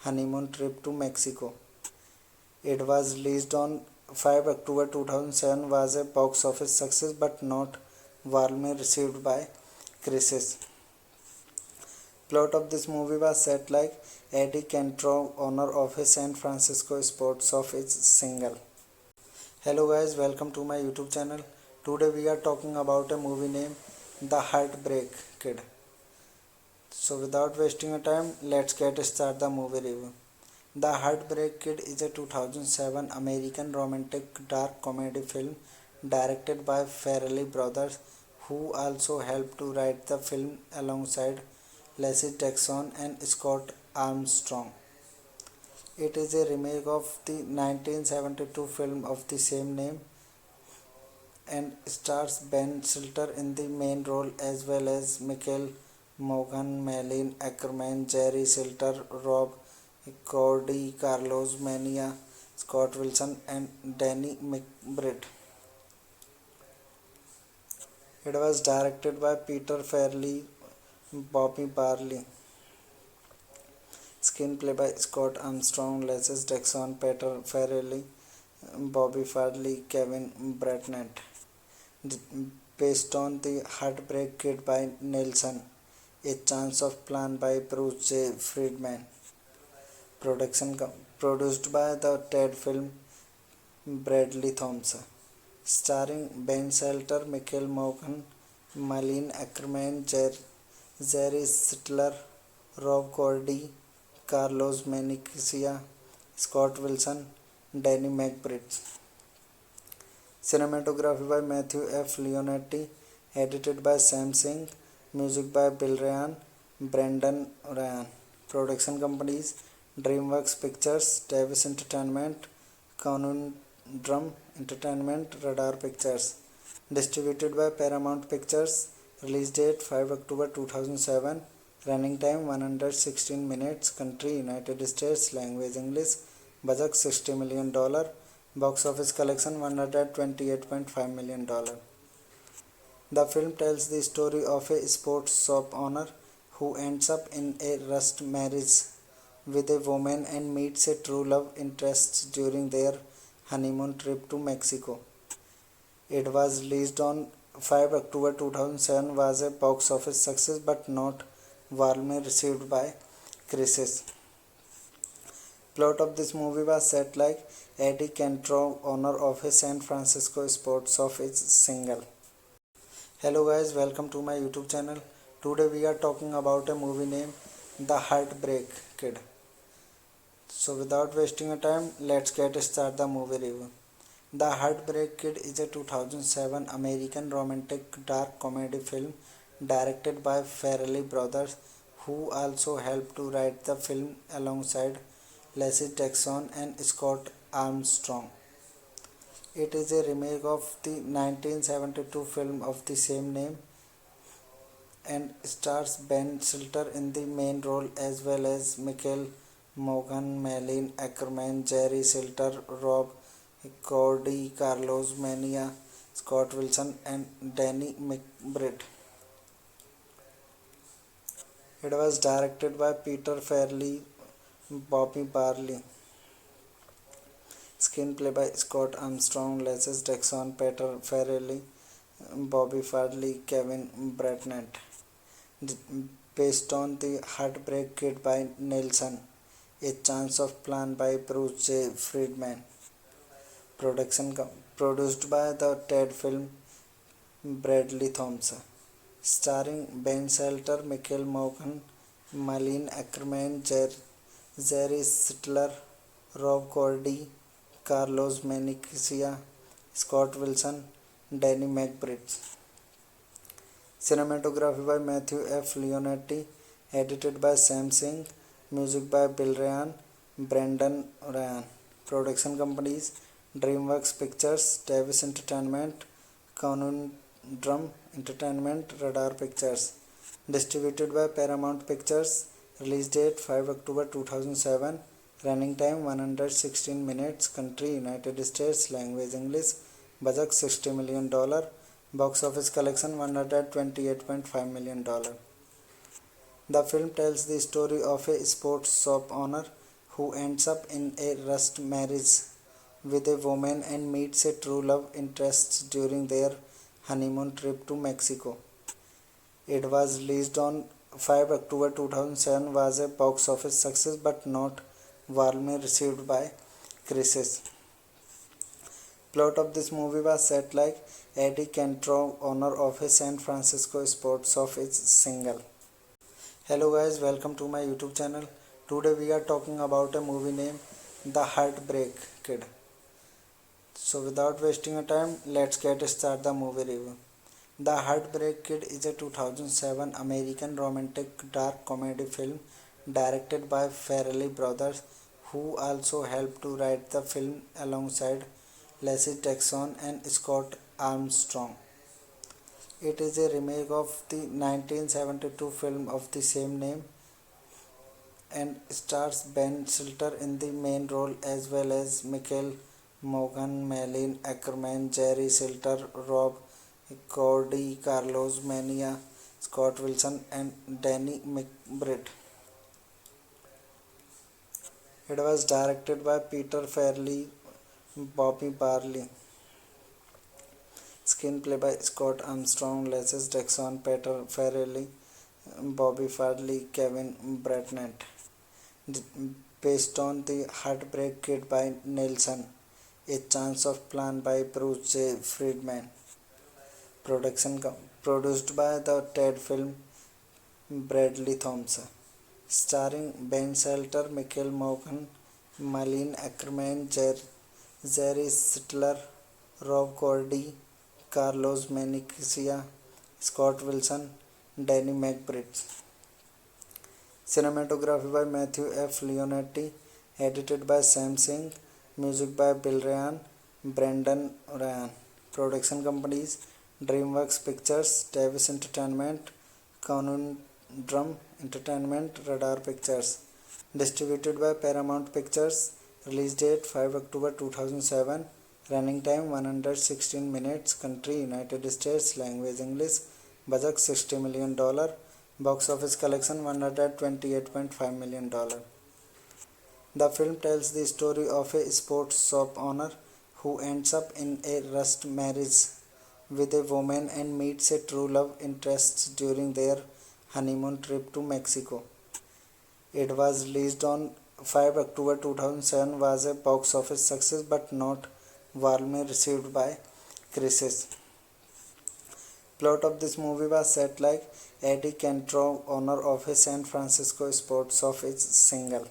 honeymoon trip to Mexico. It was released on 5 October 2007, was a box office success but not warmly received by critics. Plot of this movie was set like Eddie Cantrell, owner of a San Francisco sports shop, is single. Hello guys, welcome to my YouTube channel. Today we are talking about a movie named The Heartbreak Kid. So without wasting a time, let's get started the movie review. The Heartbreak Kid is a 2007 American romantic dark comedy film directed by Farrelly brothers, who also helped to write the film alongside Leslie Jackson and Scott Armstrong. It is a remake of the 1972 film of the same name and stars Ben Stiller in the main role as well as Michael Morgan, Malin Ackerman, Jerry Stiller, Rob Corddry, Carlos Mencia, Scott Wilson, and Danny McBride. It was directed by Peter Farrelly, Bobby Barley. Screenplay by Scott Armstrong, Leslie Jackson, Peter Farrelly, Bobby Farley, Kevin Bratnett. Based on The Heartbreak Kid by Nelson, A Chance of Plan by Bruce J. Friedman. Produced by the Ted Film, Bradley Thompson. Starring Ben Stiller, Michael Morgan, Malin Ackerman, Jerry Stiller, Rob Corddry, Carlos Menecia, Scott Wilson, Danny McBride. Cinematography by Matthew F. Leonetti, edited by Sam Singh, music by Bill Ryan, Brendan Ryan. Production companies DreamWorks Pictures, Davis Entertainment, Conundrum Entertainment, Radar Pictures. Distributed by Paramount Pictures. Release date 5 October 2007. Running time 116 minutes. Country United States. Language English. Budget $60 million. Box office collection $128.5 million. The film tells the story of a sports shop owner who ends up in a rushed marriage with a woman and meets a true love interest during their honeymoon trip to Mexico. It was released on 5 October 2007, was a box office success but not warmly received by critics. Plot of this movie was set like Eddie Cantrell, owner of a San Francisco sports shop, is single. Hello guys, welcome to my YouTube channel. Today we are talking about a movie named The Heartbreak Kid. So without wasting a time, let's get started the movie review. The Heartbreak Kid is a 2007 American romantic dark comedy film directed by Farrelly brothers, who also helped to write the film alongside Leslie Jackson and Scott Armstrong. It is a remake of the 1972 film of the same name and stars Ben Stiller in the main role as well as Michael Morgan, Malin Ackerman, Jerry Stiller, Rob Corddry, Carlos Mencia, Scott Wilson, and Danny McBride. It was directed by Peter Farrelly, Bobby Barley. Screenplay by Scott Armstrong, Leslie Jackson, Peter Farrelly, Bobby Farley, Kevin Bratnett. Based on The Heartbreak Kid by Nelson, A Chance of Plan by Bruce J. Friedman. Produced by the Ted Film, Bradley Thompson. starring Ben Shelter, Michael Morgan, Malin Ackerman, Jerry Sittler, Rob Cordy, Carlos Menecia, Scott Wilson, Danny McBride. Cinematography by Matthew F. Leonetti, edited by Sam Singh, music by Bill Ryan, Brendan Ryan. Production companies DreamWorks Pictures, Davis Entertainment, Conundrum Entertainment, Radar Pictures. Distributed by Paramount Pictures. Release date 5 October 2007. Running time 116 minutes. Country United States. Language English. Budget $60 million. Box office collection $128.5 million. The film tells the story of a sports shop owner who ends up in a rushed marriage with a woman and meets a true love interest during their honeymoon trip to Mexico. It was released on 5 October 2007, was a box office success but not warmly received by critics. Plot of this movie was set like Eddie Cantrell, owner of a San Francisco sports shop, is single. Hello guys, welcome to my YouTube channel. Today we are talking about a movie named The Heartbreak Kid. So without wasting a time, let's get start the movie review. The Heartbreak Kid is a 2007 American romantic dark comedy film directed by Farrelly brothers, who also helped to write the film alongside Leslie Jackson and Scott Armstrong. It is a remake of the 1972 film of the same name and stars Ben Stiller in the main role as well as Michael Morgan, Malin Ackerman, Jerry Stiller, Rob Cordy, Carlos Mencia, Scott Wilson and Danny McBride. It was directed by Peter Farrelly, Bobby Barley. Screenplay by Scott Armstrong, Leslie Jackson, Peter Farrelly, Bobby Farley, Kevin Bratnett. Based on The Heartbreak Kid by Nelson, A Chance of Plan by Bruce J. Friedman. Produced by the Ted Film, Bradley Thompson. Starring Ben Shelter, Michael Morgan, Malin Ackerman, Jerry Sittler, Rob Cordy, Carlos Menecia, Scott Wilson, Danny McBride. Cinematography by Matthew F. Leonetti, edited by Sam Singh, music by Bill Ryan, Brendan Ryan. Production companies DreamWorks Pictures, Davis Entertainment, Conundrum Entertainment, Radar Pictures. Distributed by Paramount Pictures. Release date 5 October 2007. Running time 116 minutes. Country United States. Language English. Budget $60 million. Box office collection $128.5 million. The film tells the story of a sports shop owner who ends up in a rushed marriage with a woman and meets a true love interest during their honeymoon trip to Mexico. It was released on 5 October 2007, was a box office success but not warmly received by critics. Plot of this movie was set like Eddie Cantrell, owner of a San Francisco sports shop, is single.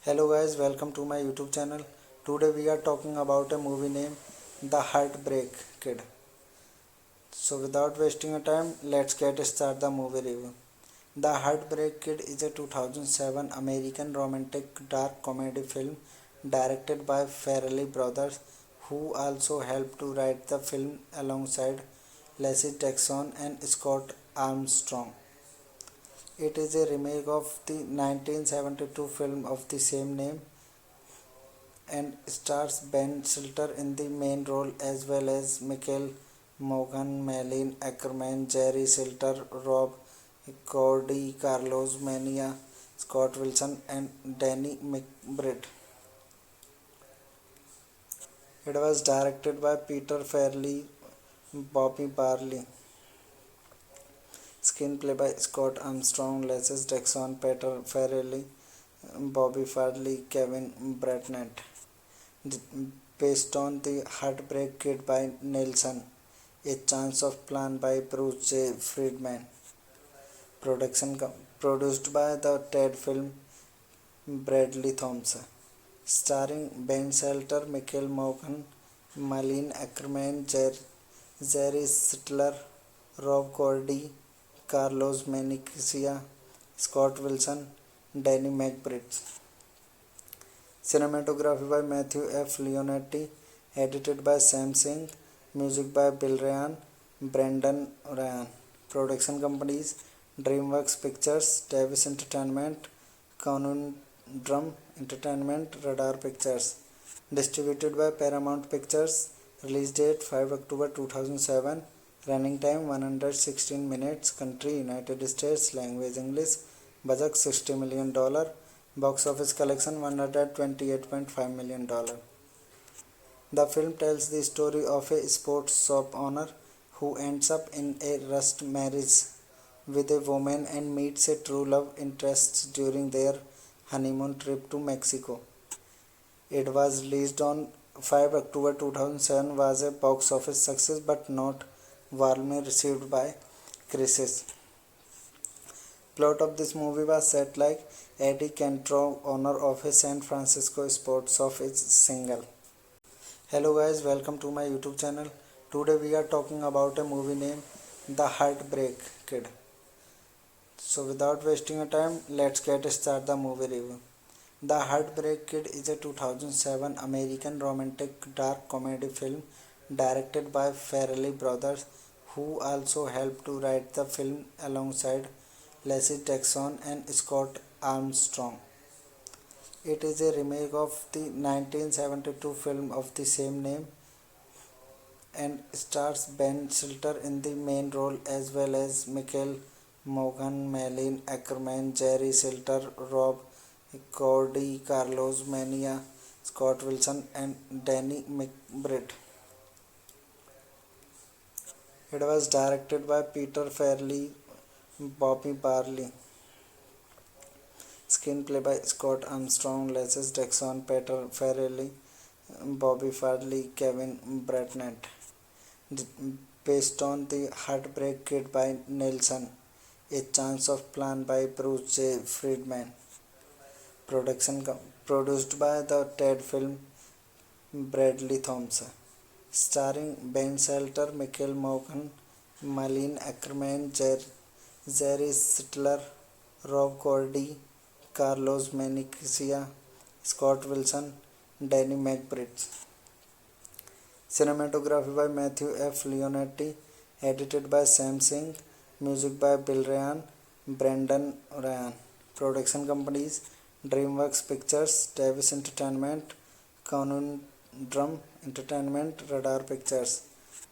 Hello guys, welcome to my YouTube channel. Today we are talking about a movie named The Heartbreak Kid. So without wasting a time, let's get start the movie review. The Heartbreak Kid is a 2007 American romantic dark comedy film directed by Farrelly brothers, who also helped to write the film alongside Leslie Jackson and Scott Armstrong. It is a remake of the 1972 film of the same name and stars Ben Stiller in the main role as well as Michael Morgan, Malin Ackerman, Jerry Stiller, Rob Cordy, Carlos Mencia, Scott Wilson and Danny McBride. It was directed by Peter Farrelly, Bobby Barley. Screenplay by Scott Armstrong, Leslie Jackson, Peter Farrelly, Bobby Farley, Kevin Bratnett. Based on The Heartbreak Kid by Nelson, A Chance of Plan by Bruce J. Friedman. Produced by the TED Film Bradley Thompson. Starring Ben Shelter, Michael Morgan, Malin Ackerman, Jerry Sittler, Rob Cordy, Carlos Menecia, Scott Wilson, Danny McBride. Cinematography by Matthew F. Leonetti. Edited by Sam Singh. Music by Bill Ryan, Brendan Ryan. Production companies DreamWorks Pictures, Davis Entertainment, Conundrum Entertainment, Radar Pictures. Distributed by Paramount Pictures. Release date 5 October 2007. Running time 116 minutes. Country United States. Language English. Budget $60 million. Box office collection $128.5 million. The film tells the story of a sports shop owner who ends up in a rushed marriage with a woman and meets a true love interest during their honeymoon trip to Mexico. It was released on 5 October 2007, was a box office success but not warmly received by critics. Plot of this movie was set like Eddie Cantrell, owner of a San Francisco sports shop, is single. Hello guys, welcome to my YouTube channel. Today we are talking about a movie named The Heartbreak Kid. So without wasting a time, let's get start the movie review. The Heartbreak Kid is a 2007 American romantic dark comedy film directed by Farrelly brothers, who also helped to write the film alongside Leslie Jackson and Scott Armstrong. It is a remake of the 1972 film of the same name and stars Ben Shelter in the main role as well as Michael Morgan, Malin Ackerman, Jerry Shelter, Rob Cordy, Carlos Mania, Scott Wilson and Danny McBride. It was directed by Peter Farrelly, Bobby Barley. Screenplay by Scott Armstrong, Leslie Jackson, Peter Farrelly, Bobby Farley, Kevin Bratnett. Based on The Heartbreak Kid by Nelson. A Chance of Plan by Bruce J. Friedman. Produced by the TED Film Bradley Thompson. Starring Ben Shelter, Michael Morgan, Malin Ackerman, Jerry Sittler, Rob Cordy, Carlos Menecia, Scott Wilson, Danny McBride. Cinematography by Matthew F. Leonetti. Edited by Sam Singh. Music by Bill Ryan, Brendan Ryan. Production companies DreamWorks Pictures, Davis Entertainment, Conundrum Entertainment, Radar Pictures.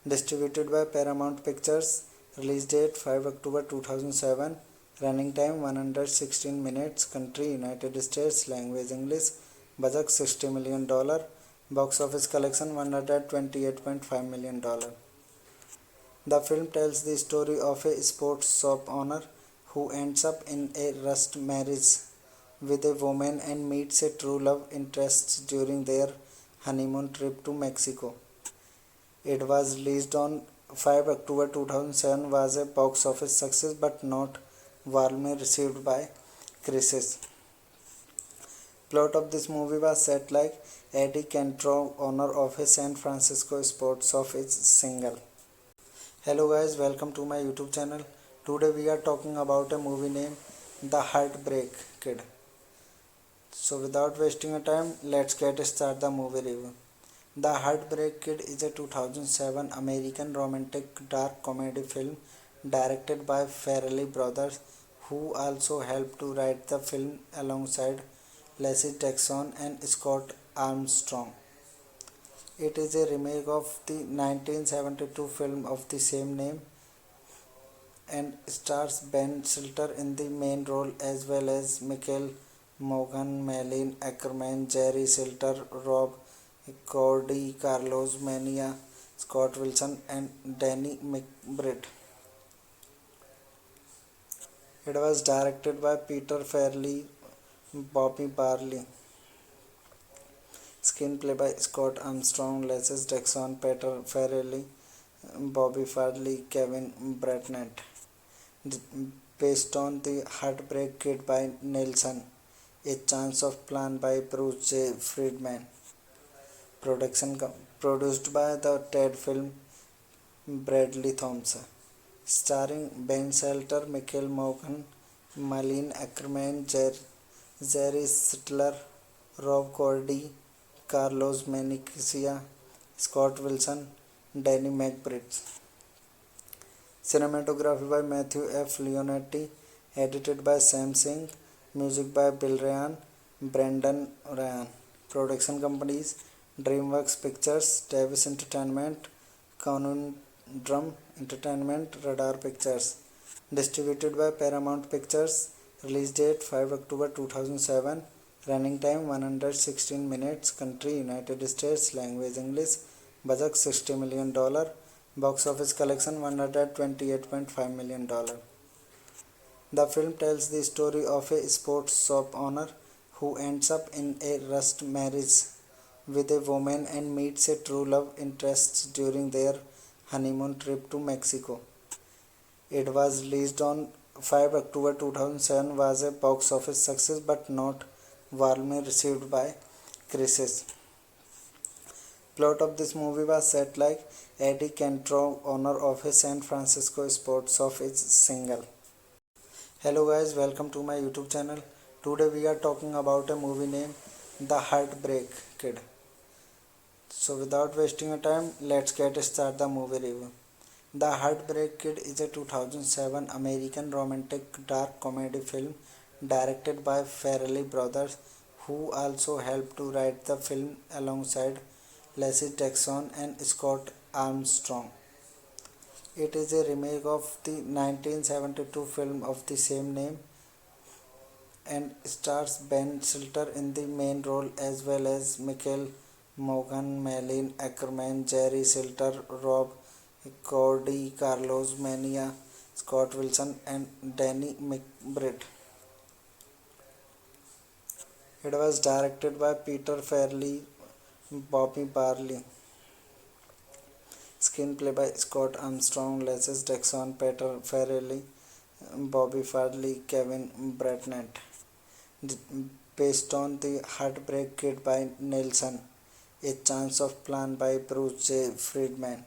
Distributed by Paramount Pictures. Release date 5 October 2007. Running time 116 minutes. Country United States. Language English. Budget $60 million. Box office collection $128.5 million. The film tells the story of a sports shop owner who ends up in a rushed marriage with a woman and meets a true love interest during their honeymoon trip to Mexico. It was released on 5 October 2007, was a box office success but not warmly received by critics. Plot of this movie was set like Eddie Cantrell, owner of a San Francisco sports shop, is single. Hello guys, welcome to my YouTube channel. Today we are talking about a movie named The Heartbreak Kid. So without wasting a time, let's get start the movie review. The Heartbreak Kid is a 2007 American romantic dark comedy film directed by Farrelly brothers, who also helped to write the film alongside Leslie Jackson and Scott Armstrong. It is a remake of the 1972 film of the same name and stars Ben Shelter in the main role as well as Michael Morgan, Malin Ackerman, Jerry Shelter, Rob Cordy, Carlos Mania, Scott Wilson and Danny McBride. It was directed by Peter Farrelly, Bobby Barley. Screenplay by Scott Armstrong, Leslie Jackson, Peter Farrelly, Bobby Farley, Kevin Bratnett. Based on The Heartbreak Kid by Nelson, A Chance of Plan by Bruce J. Friedman. Produced by the Ted Film Bradley Thompson. Starring Ben Shelter, Michael Morgan, Malin Ackerman, Jerry Sittler, Rob Cordy, Carlos Menecia, Scott Wilson, Danny McBride. Cinematography by Matthew F. Leonetti, edited by Sam Singh, music by Bill Ryan, Brendan Ryan. Production companies DreamWorks Pictures, Davis Entertainment, Conundrum Entertainment, Radar Pictures. Distributed by Paramount Pictures. Release date 5 October 2007. Running time 116 minutes. Country United States. Language English. Budget $60 million. Box office collection $128.5 million. The film tells the story of a sports shop owner who ends up in a rushed marriage with a woman and meets a true love interest during their honeymoon trip to Mexico. It was released on 5 October 2007, was a box office success but not warmly received by critics. Plot of this movie was set like Eddie Cantrell, owner of a San Francisco sports shop, is single. Hello guys, welcome to my YouTube channel. Today we are talking about a movie named The Heartbreak Kid. So without wasting a time, let's get started the movie review. The Heartbreak Kid is a 2007 American romantic dark comedy film directed by Farrelly brothers, who also helped to write the film alongside Leslie Jackson and Scott Armstrong. It is a remake of the 1972 film of the same name and stars Ben Shelter in the main role as well as Michael Morgan, Malin Ackerman, Jerry Shelter, Rob Cordy, Carlos Menecia, Scott Wilson and Danny McBride. It was directed by Peter Farrelly, Bobby Farley. Screenplay by Scott Armstrong, Leslie Jackson, Peter Farrelly, Bobby Farley, Kevin Bratnett. Based on The Heartbreak Kid by Nelson, A Chance of Plan by Bruce J. Friedman.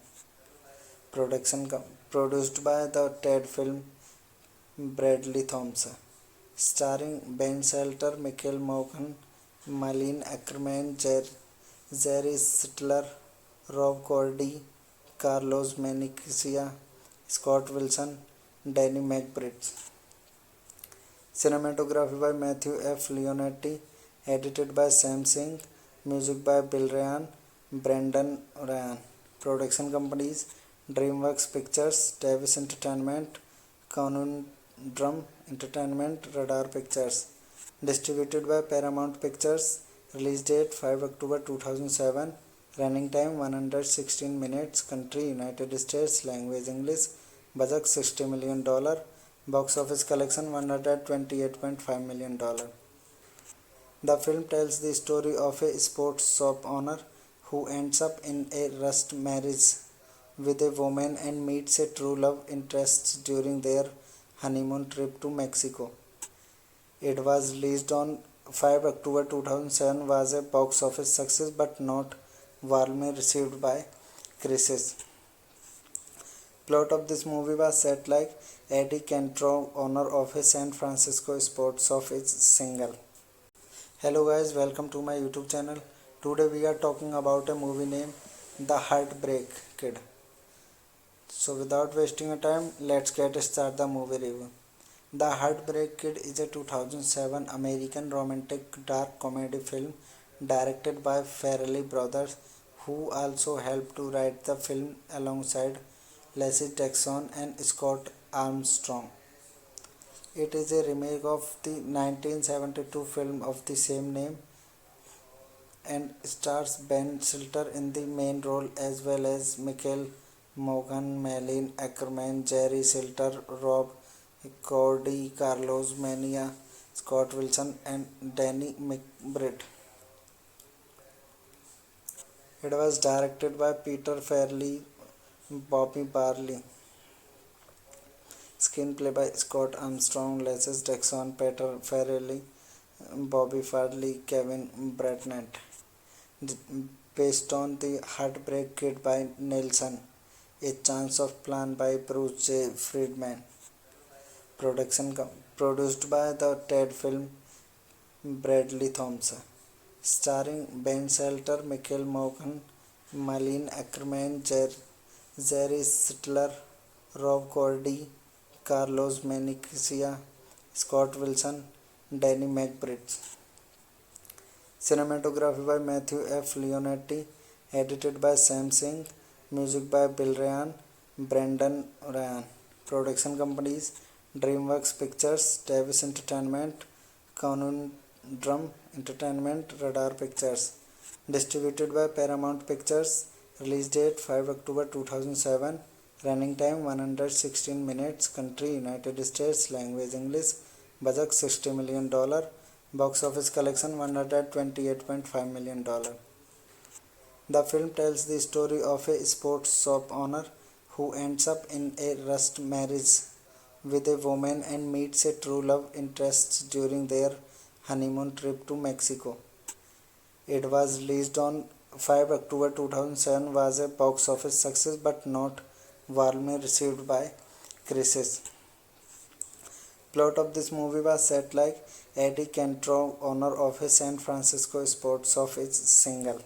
Produced by the Ted Film Bradley Thompson. Starring Ben Shelter, Michael Morgan, Malin Ackerman, Jerry Sittler, Rob Cordy, Carlos Menecia, Scott Wilson, Danny McBride. Cinematography by Matthew F. Leonetti, edited by Sam Singh, music by Bill Ryan, Brendan Ryan. Production companies DreamWorks Pictures, Davis Entertainment, Conundrum Entertainment, Radar Pictures. Distributed by Paramount Pictures. Release date 5 October 2007. Running time 116 minutes. Country United States. Language English. Budget $60 million. Box office collection $128.5 million. The film tells the story of a sports shop owner who ends up in a rushed marriage with a woman and meets a true love interest during their honeymoon trip to Mexico. It was released on 5 October 2007, was a box office success but not warmly received by critics. Plot of this movie was set like Eddie Cantrell, owner of a San Francisco sports shop, is single. Hello guys, welcome to my YouTube channel. Today we are talking about a movie named The Heartbreak Kid. So without wasting a time, let's get started the movie review. The Heartbreak Kid is a 2007 American romantic dark comedy film directed by Farrelly brothers, who also helped to write the film alongside Leslie Jackson and Scott Armstrong. It is a remake of the 1972 film of the same name and stars Ben Shelter in the main role as well as Michael Morgan, Malin Ackerman, Jerry Shelter, Rob Cordy, Carlos Menecia, Scott Wilson and Danny McBride. It was directed by Peter Farrelly, Bobby Barley. Screenplay by Scott Armstrong, Leslie Dixon, Peter Farrelly, Bobby Farley, Kevin Bratnett. Based on The Heartbreak Kid by Nelson. A Chance of Plan by Bruce J. Friedman. Produced by the Ted Film Bradley Thompson. Starring Ben Shelter, Michael Morgan, Malin Ackerman, Jerry Sittler, Rob Cordy, Carlos Menecia, Scott Wilson, Danny McBride. Cinematography by Matthew F. Leonetti. Edited by Sam Singh. Music by Bill Ryan, Brendan Ryan. Production companies DreamWorks Pictures, Davis Entertainment, Conundrum Entertainment, Radar Pictures. Distributed by Paramount Pictures. Release date 5 October 2007. Running time 116 minutes. Country United States. Language English. Budget $60 million. Box office collection $128.5 million. The film tells the story of a sports shop owner who ends up in a rushed marriage with a woman and meets a true love interest during their honeymoon trip to Mexico. It was released on 5 October 2007, was a box office success but not warmly received by critics. Plot of this movie was set like Eddie Cantor, owner of a San Francisco sports shop, is single.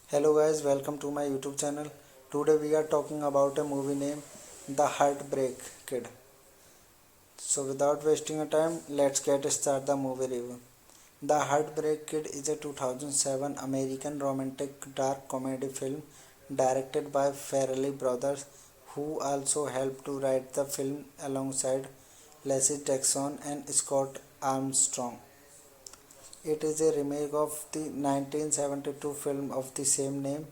Hello guys, welcome to my YouTube channel. Today we are talking about a movie named The Heartbreak Kid. So without wasting a time, let's get start the movie review. The Heartbreak Kid is a 2007 American romantic dark comedy film directed by Farrelly brothers, who also helped to write the film alongside Leslie Dixon and Scott Armstrong. It is a remake of the 1972 film of the same name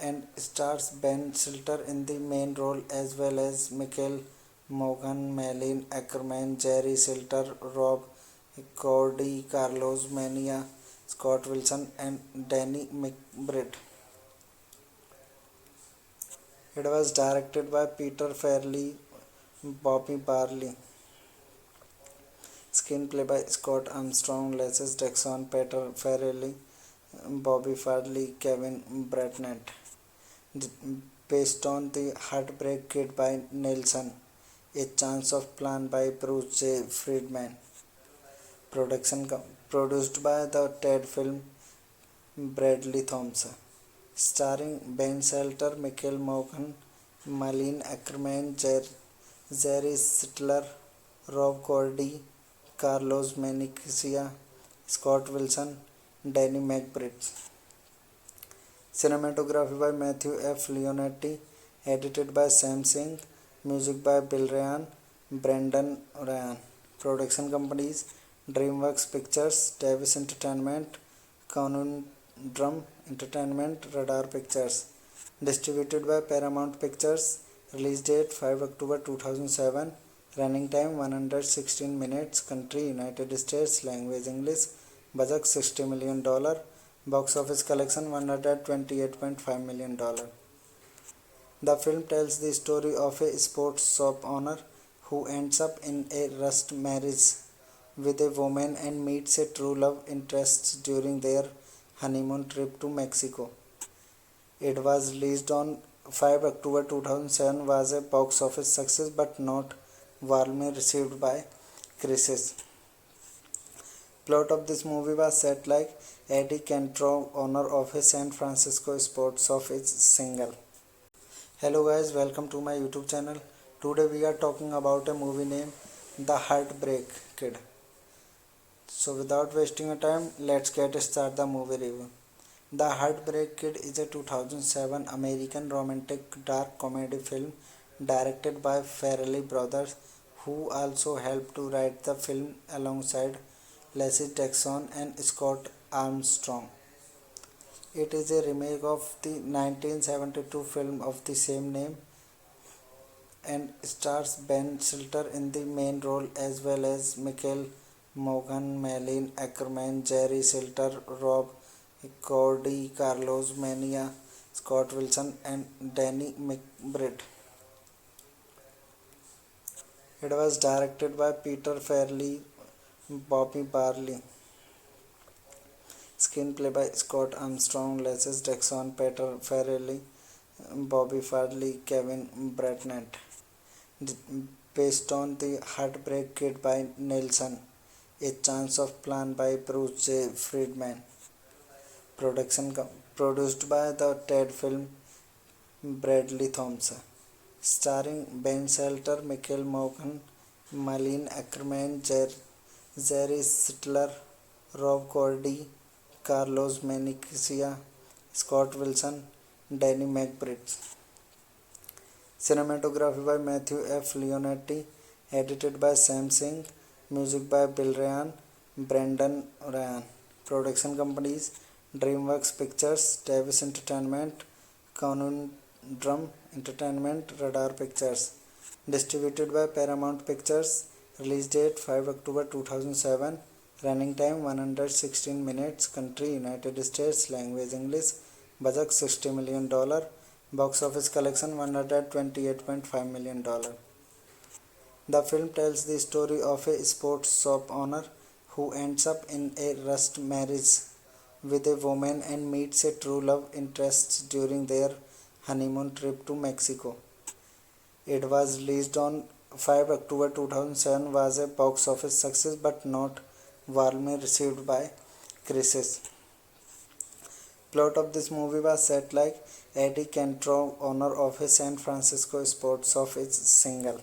and stars Ben Shelter in the main role as well as Michael Morgan, Malin Ackerman, Jerry Shelter, Rob Cordy, Carlos Mania, Scott Wilson and Danny McBride. It was directed by Peter Farrelly, Bobby Barley. Screenplay by Scott Armstrong, Leslie Dixon, Peter Farrelly, Bobby Farley, Kevin Bratnett. Based on The Heartbreak Kid by Nelson. A Chance of Plan by Bruce J. Friedman. Produced by the Ted Film Bradley Thompson. Starring Ben Shelter, Michael Morgan, Malin Ackerman, Jerry Sittler, Rob Cordy, Carlos Menecia, Scott Wilson, Danny McBride. Cinematography by Matthew F. Leonetti. Edited by Sam Singh. Music by Bill Ryan, Brendan Ryan. Production companies DreamWorks Pictures, Davis Entertainment, Conundrum Entertainment, Radar Pictures. Distributed by Paramount Pictures. Release date 5 October 2007. Running time 116 minutes. Country United States. Language English. Budget $60 million. Box office collection $128.5 million. The film tells the story of a sports shop owner who ends up in a rushed marriage with a woman and meets a true love interest during their honeymoon trip to Mexico. It was released on 5 October 2007, was a box office success but not warmly received by critics. Plot of this movie was set like Eddie Cantor, owner of a San Francisco sports shop, is single. Hello guys, welcome to my YouTube channel. Today we are talking about a movie named The Heartbreak Kid. So without wasting a time, let's get start the movie review. The Heartbreak Kid is a 2007 American romantic dark comedy film directed by Farrelly brothers, who also helped to write the film alongside Leslie Dixon and Scott Armstrong. It is a remake of the 1972 film of the same name and stars Ben Shelter in the main role as well as Michael Morgan, Malin Ackerman, Jerry Shelter, Rob Cordy, Carlos Mania, Scott Wilson, and Danny McBride. It was directed by Peter Farrelly, Bobby Barley. Screenplay by Scott Armstrong, Leslie Dixon, Peter Farrelly, Bobby Farley, Kevin Bratnett. Based on The Heartbreak Kid by Nelson. A Chance of Plan by Bruce J. Friedman. Produced by the Ted Film Bradley Thompson. Starring Ben Shelter, Michael Morgan, Malin Ackerman, Jerry Sittler, Rob Cordy, Carlos Menecia, Scott Wilson, Danny McBride. Cinematography by Matthew F. Leonetti. Edited by Sam Singh. Music by Bill Ryan, Brendan Ryan. Production companies DreamWorks Pictures, Davis Entertainment, Conundrum Entertainment, Radar Pictures. Distributed by Paramount Pictures. Release date 5 October 2007. Running time 116 minutes. Country United States. Language English. Budget $60 million. Box office collection $128.5 million. The film tells the story of a sports shop owner who ends up in a rushed marriage with a woman and meets a true love interest during their honeymoon trip to Mexico. It was released on 5 October 2007, was a box office success but not warmly received by critics. Plot of this movie was set like Eddie Cantrell, owner of a San Francisco sports shop, is single.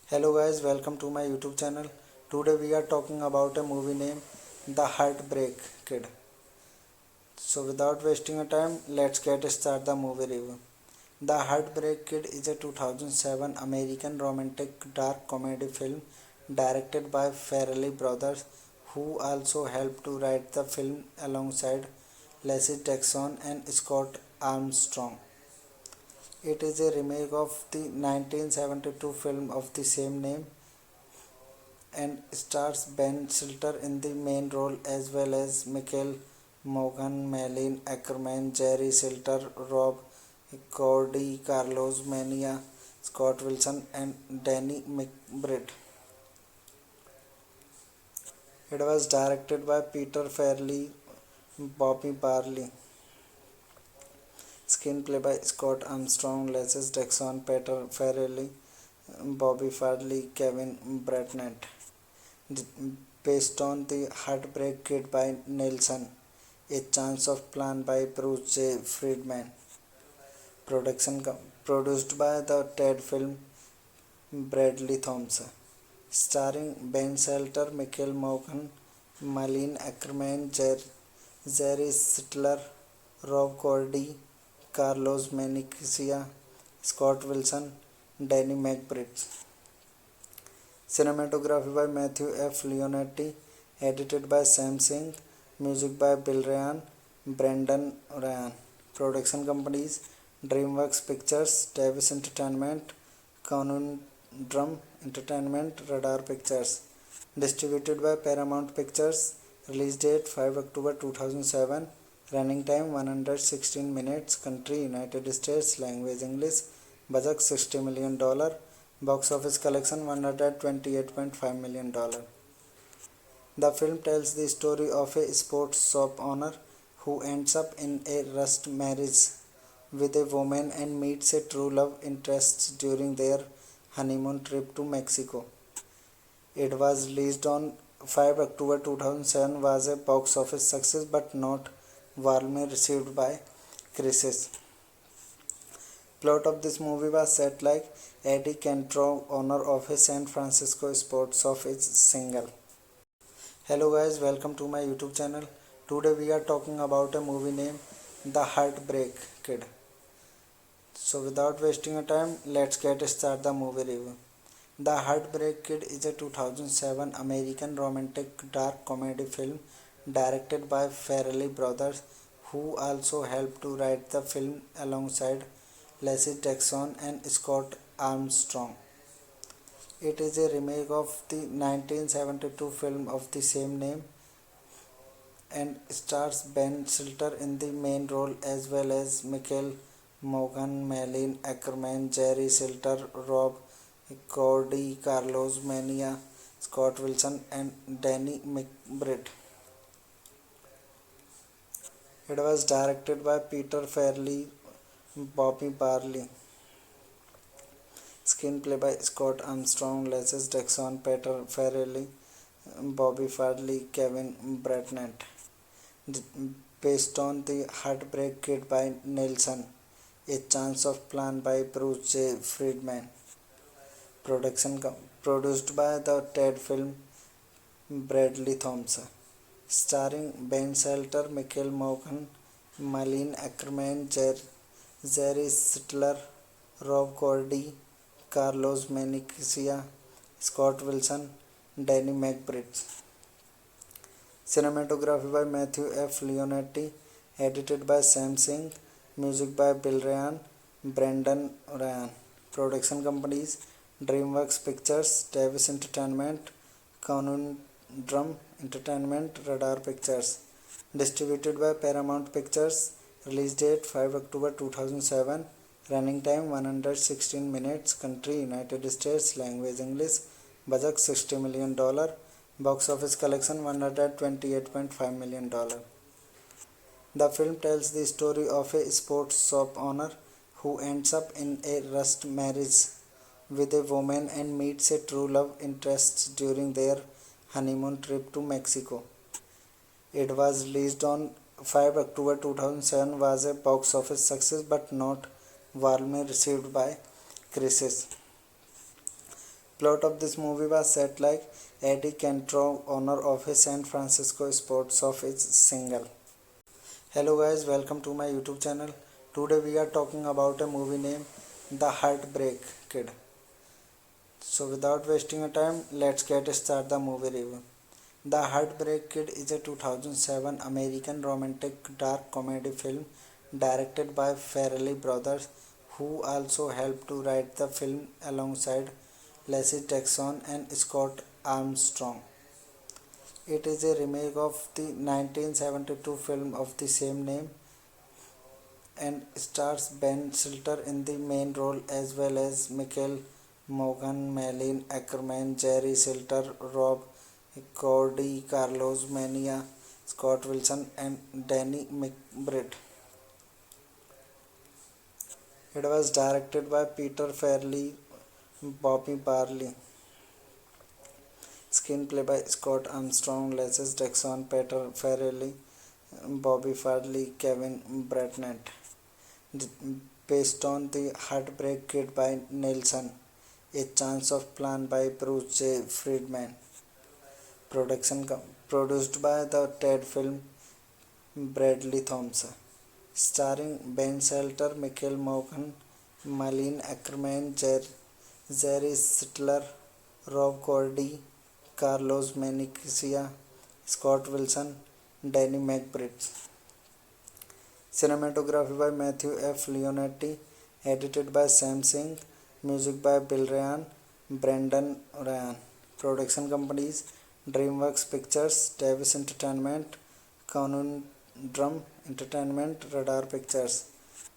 Hello guys, welcome to my YouTube channel. Today we are talking about a movie named The Heartbreak Kid. So without wasting a time, let's get start the movie review. The Heartbreak Kid is a 2007 American romantic dark comedy film directed by Farrelly brothers, who also helped to write the film alongside Leslie Dixon and Scott Armstrong. It is a remake of the 1972 film of the same name and stars Ben Shelter in the main role as well as Michael Morgan, Malin Ackerman, Jerry Shelter, Rob Cordy, Carlos Mania, Scott Wilson, and Danny McBride. It was directed by Peter Farrelly, Bobby Barley. Screenplay by Scott Armstrong, Leslie Dixon, Peter Farrelly, Bobby Farley, Kevin Bratnett. Based on The Heartbreak Kid by Nelson. A Chance of Plan by Bruce J. Friedman. Produced by the Ted Film Bradley Thompson. Starring Ben Shelter, Michael Morgan, Malin Ackerman, Jerry Sittler, Rob Cordy, Carlos Menecia, Scott Wilson, Danny McBride. Cinematography by Matthew F. Leonetti. Edited by Sam Singh. Music by Bill Ryan, Brendan Ryan. Production companies DreamWorks Pictures, Davis Entertainment, Conundrum Entertainment, Radar Pictures. Distributed by Paramount Pictures. Release date 5 October 2007. Running time 116 minutes. Country United States. Language English. Budget $60 million. Box office collection $128.5 million. The film tells the story of a sports shop owner who ends up in a rushed marriage with a woman and meets a true love interest during their honeymoon trip to Mexico. It was released on 5 October 2007, was a box office success but not warmly received by critics. Plot of this movie was set like Eddie Cantrell, owner of a San Francisco sports shop, is single. Hello guys, welcome to my YouTube channel. Today we are talking about a movie named The Heartbreak Kid. So without wasting a time, let's get start the movie review. The Heartbreak Kid is a 2007 American romantic dark comedy film directed by Farrelly brothers, who also helped to write the film alongside Leslie Dixon and Scott Armstrong. It is a remake of the 1972 film of the same name and stars Ben Stiller in the main role as well as Michael Morgan, Malin Ackerman, Jerry Silter, Rob Cordy, Carlos Mania, Scott Wilson, and Danny McBride. It was directed by Peter Farrelly, Bobby Barley. Screenplay by Scott Armstrong, Leslie Dixon, Peter Farrelly, Bobby Farley, Kevin Bratnett. Based on The Heartbreak Kid by Nelson, A Chance of Plan by Bruce J. Friedman. Produced by the Ted Film Bradley Thompson. Starring Ben Shelter, Michael Morgan, Malin Ackerman, Jerry Sittler, Rob Cordy, Carlos Menecia, Scott Wilson, Danny McBride. Cinematography by Matthew F. Leonetti, edited by Sam Singh, music by Bill Ryan, Brendan Ryan. Production companies DreamWorks Pictures, Davis Entertainment, Conundrum Entertainment, Radar Pictures. Distributed by Paramount Pictures. Release date 5 October 2007. Running time 116 minutes. Country United States. Language English. Budget $60 million. Box office collection $128.5 million. The film tells the story of a sports shop owner who ends up in a rushed marriage with a woman and meets a true love interest during their honeymoon trip to Mexico. It was released on 5 October 2007, was a box office success but not warmly received by critics. Plot of this movie was set like Eddie Cantrell, owner of a San Francisco sports shop, is single. Hello guys, welcome to my YouTube channel. Today we are talking about a movie named The Heartbreak Kid. So without wasting a time, let's get start the movie review. The Heartbreak Kid is a 2007 American romantic dark comedy film directed by Farrelly brothers, who also helped to write the film alongside Leslie Dixon and Scott Armstrong. It is a remake of the 1972 film of the same name and stars Ben Stiller in the main role as well as Michael Morgan, Malin Ackerman, Jerry Silter, Rob Cordy, Carlos Mania, Scott Wilson, and Danny McBride. It was directed by Peter Farrelly, Bobby Barley. Screenplay by Scott Armstrong, Leslie Dixon, Peter Farrelly, Bobby Farley, Kevin Bratnett. Based on The Heartbreak Kid by Nelson, A Chance of Plan by Bruce J. Friedman. Produced by the Ted Film Bradley Thompson. Starring Ben Shelter, Michael Morgan, Malin Ackerman, Jerry Sittler, Rob Cordy, Carlos Menecia, Scott Wilson, Danny McBride. Cinematography by Matthew F. Leonetti, edited by Sam Singh, music by Bill Ryan, Brendan Ryan. Production companies DreamWorks Pictures, Davis Entertainment, Conundrum Entertainment, Radar Pictures.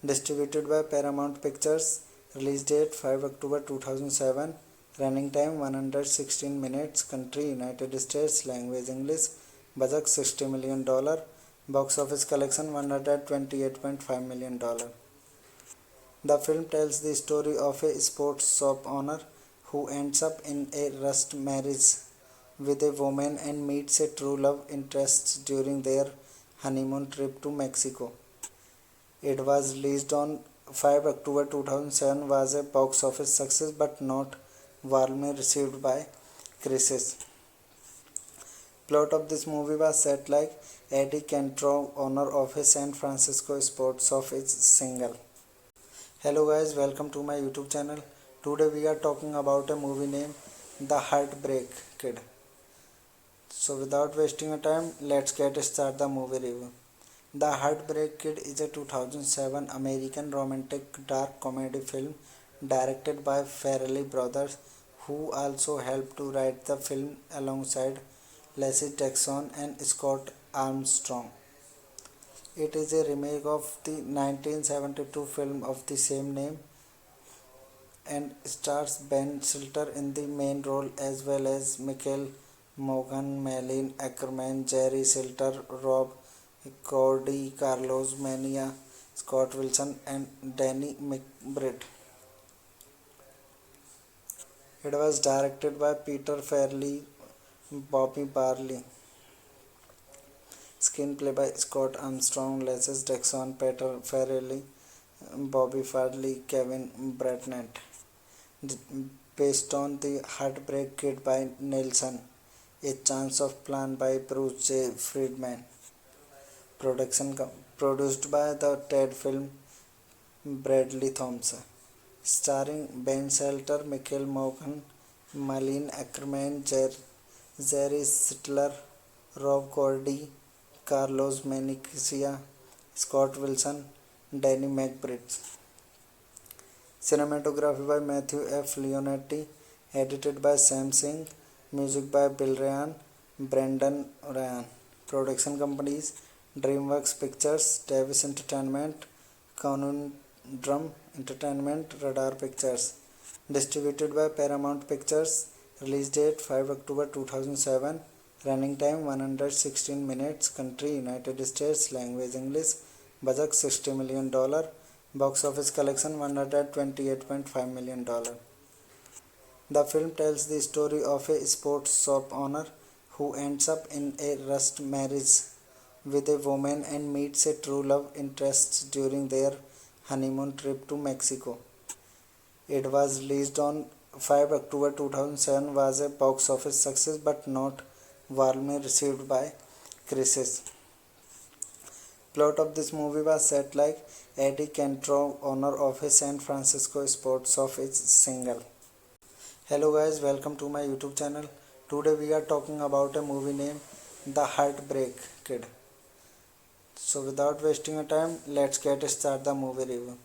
Distributed by Paramount Pictures. Release date 5 October 2007. Running time 116 minutes. Country United States. Language English. Budget $60 million. Box office collection $128.5 million. The film tells the story of a sports shop owner who ends up in a rushed marriage with a woman and meets a true love interest during their honeymoon trip to Mexico. It was released on 5 October 2007, was a box office success but not warmly received by critics. Plot of this movie was set like Eddie Cantrell, owner of a San Francisco sports shop, is single. Hello guys, welcome to my YouTube channel. Today we are talking about a movie named The Heartbreak Kid. So without wasting a time, let's get start the movie review. The Heartbreak Kid is a 2007 American romantic dark comedy film directed by Farrelly brothers, who also helped to write the film alongside Leslie Dixon and Scott Armstrong. It is a remake of the 1972 film of the same name and stars Ben Stiller in the main role as well as Michael Morgan, Malin Ackerman, Jerry Stiller, Rob Cordy, Carlos Mania, Scott Wilson, and Danny McBride. It was directed by Peter Farrelly, Bobby Barley. Screenplay by Scott Armstrong, Leslie Dixon, Peter Farrelly, Bobby Farley, Kevin Bratnett. Based on The Heartbreak Kid by Nelson, A Chance of Plan by Bruce J. Friedman. Produced by the Ted Film Bradley Thompson. Starring Ben Shelter, Michael Morgan, Malin Ackerman, Jerry Stiller, Rob Cordy, Carlos Menecia, Scott Wilson, Danny McBride. Cinematography by Matthew F. Leonetti, edited by Sam Singh, music by Bill Ryan, Brendan Ryan. Production companies DreamWorks Pictures, Davis Entertainment, Conundrum Entertainment, Radar Pictures. Distributed by Paramount Pictures. Release date 5 October 2007. Running time 116 minutes. Country United States. Language English. Budget $60 million. Box office collection $128.5 million. The film tells the story of a sports shop owner who ends up in a rushed marriage with a woman and meets a true love interest during their honeymoon trip to Mexico. It was released on 5 October 2007, was a box office success but not warmly received by critics. Plot of this movie was set like Eddie Cantrell, owner of a San Francisco sports shop, is single. Hello guys, welcome to my YouTube channel. Today we are talking about a movie named The Heartbreak Kid. So without wasting a time, let's get started the movie review.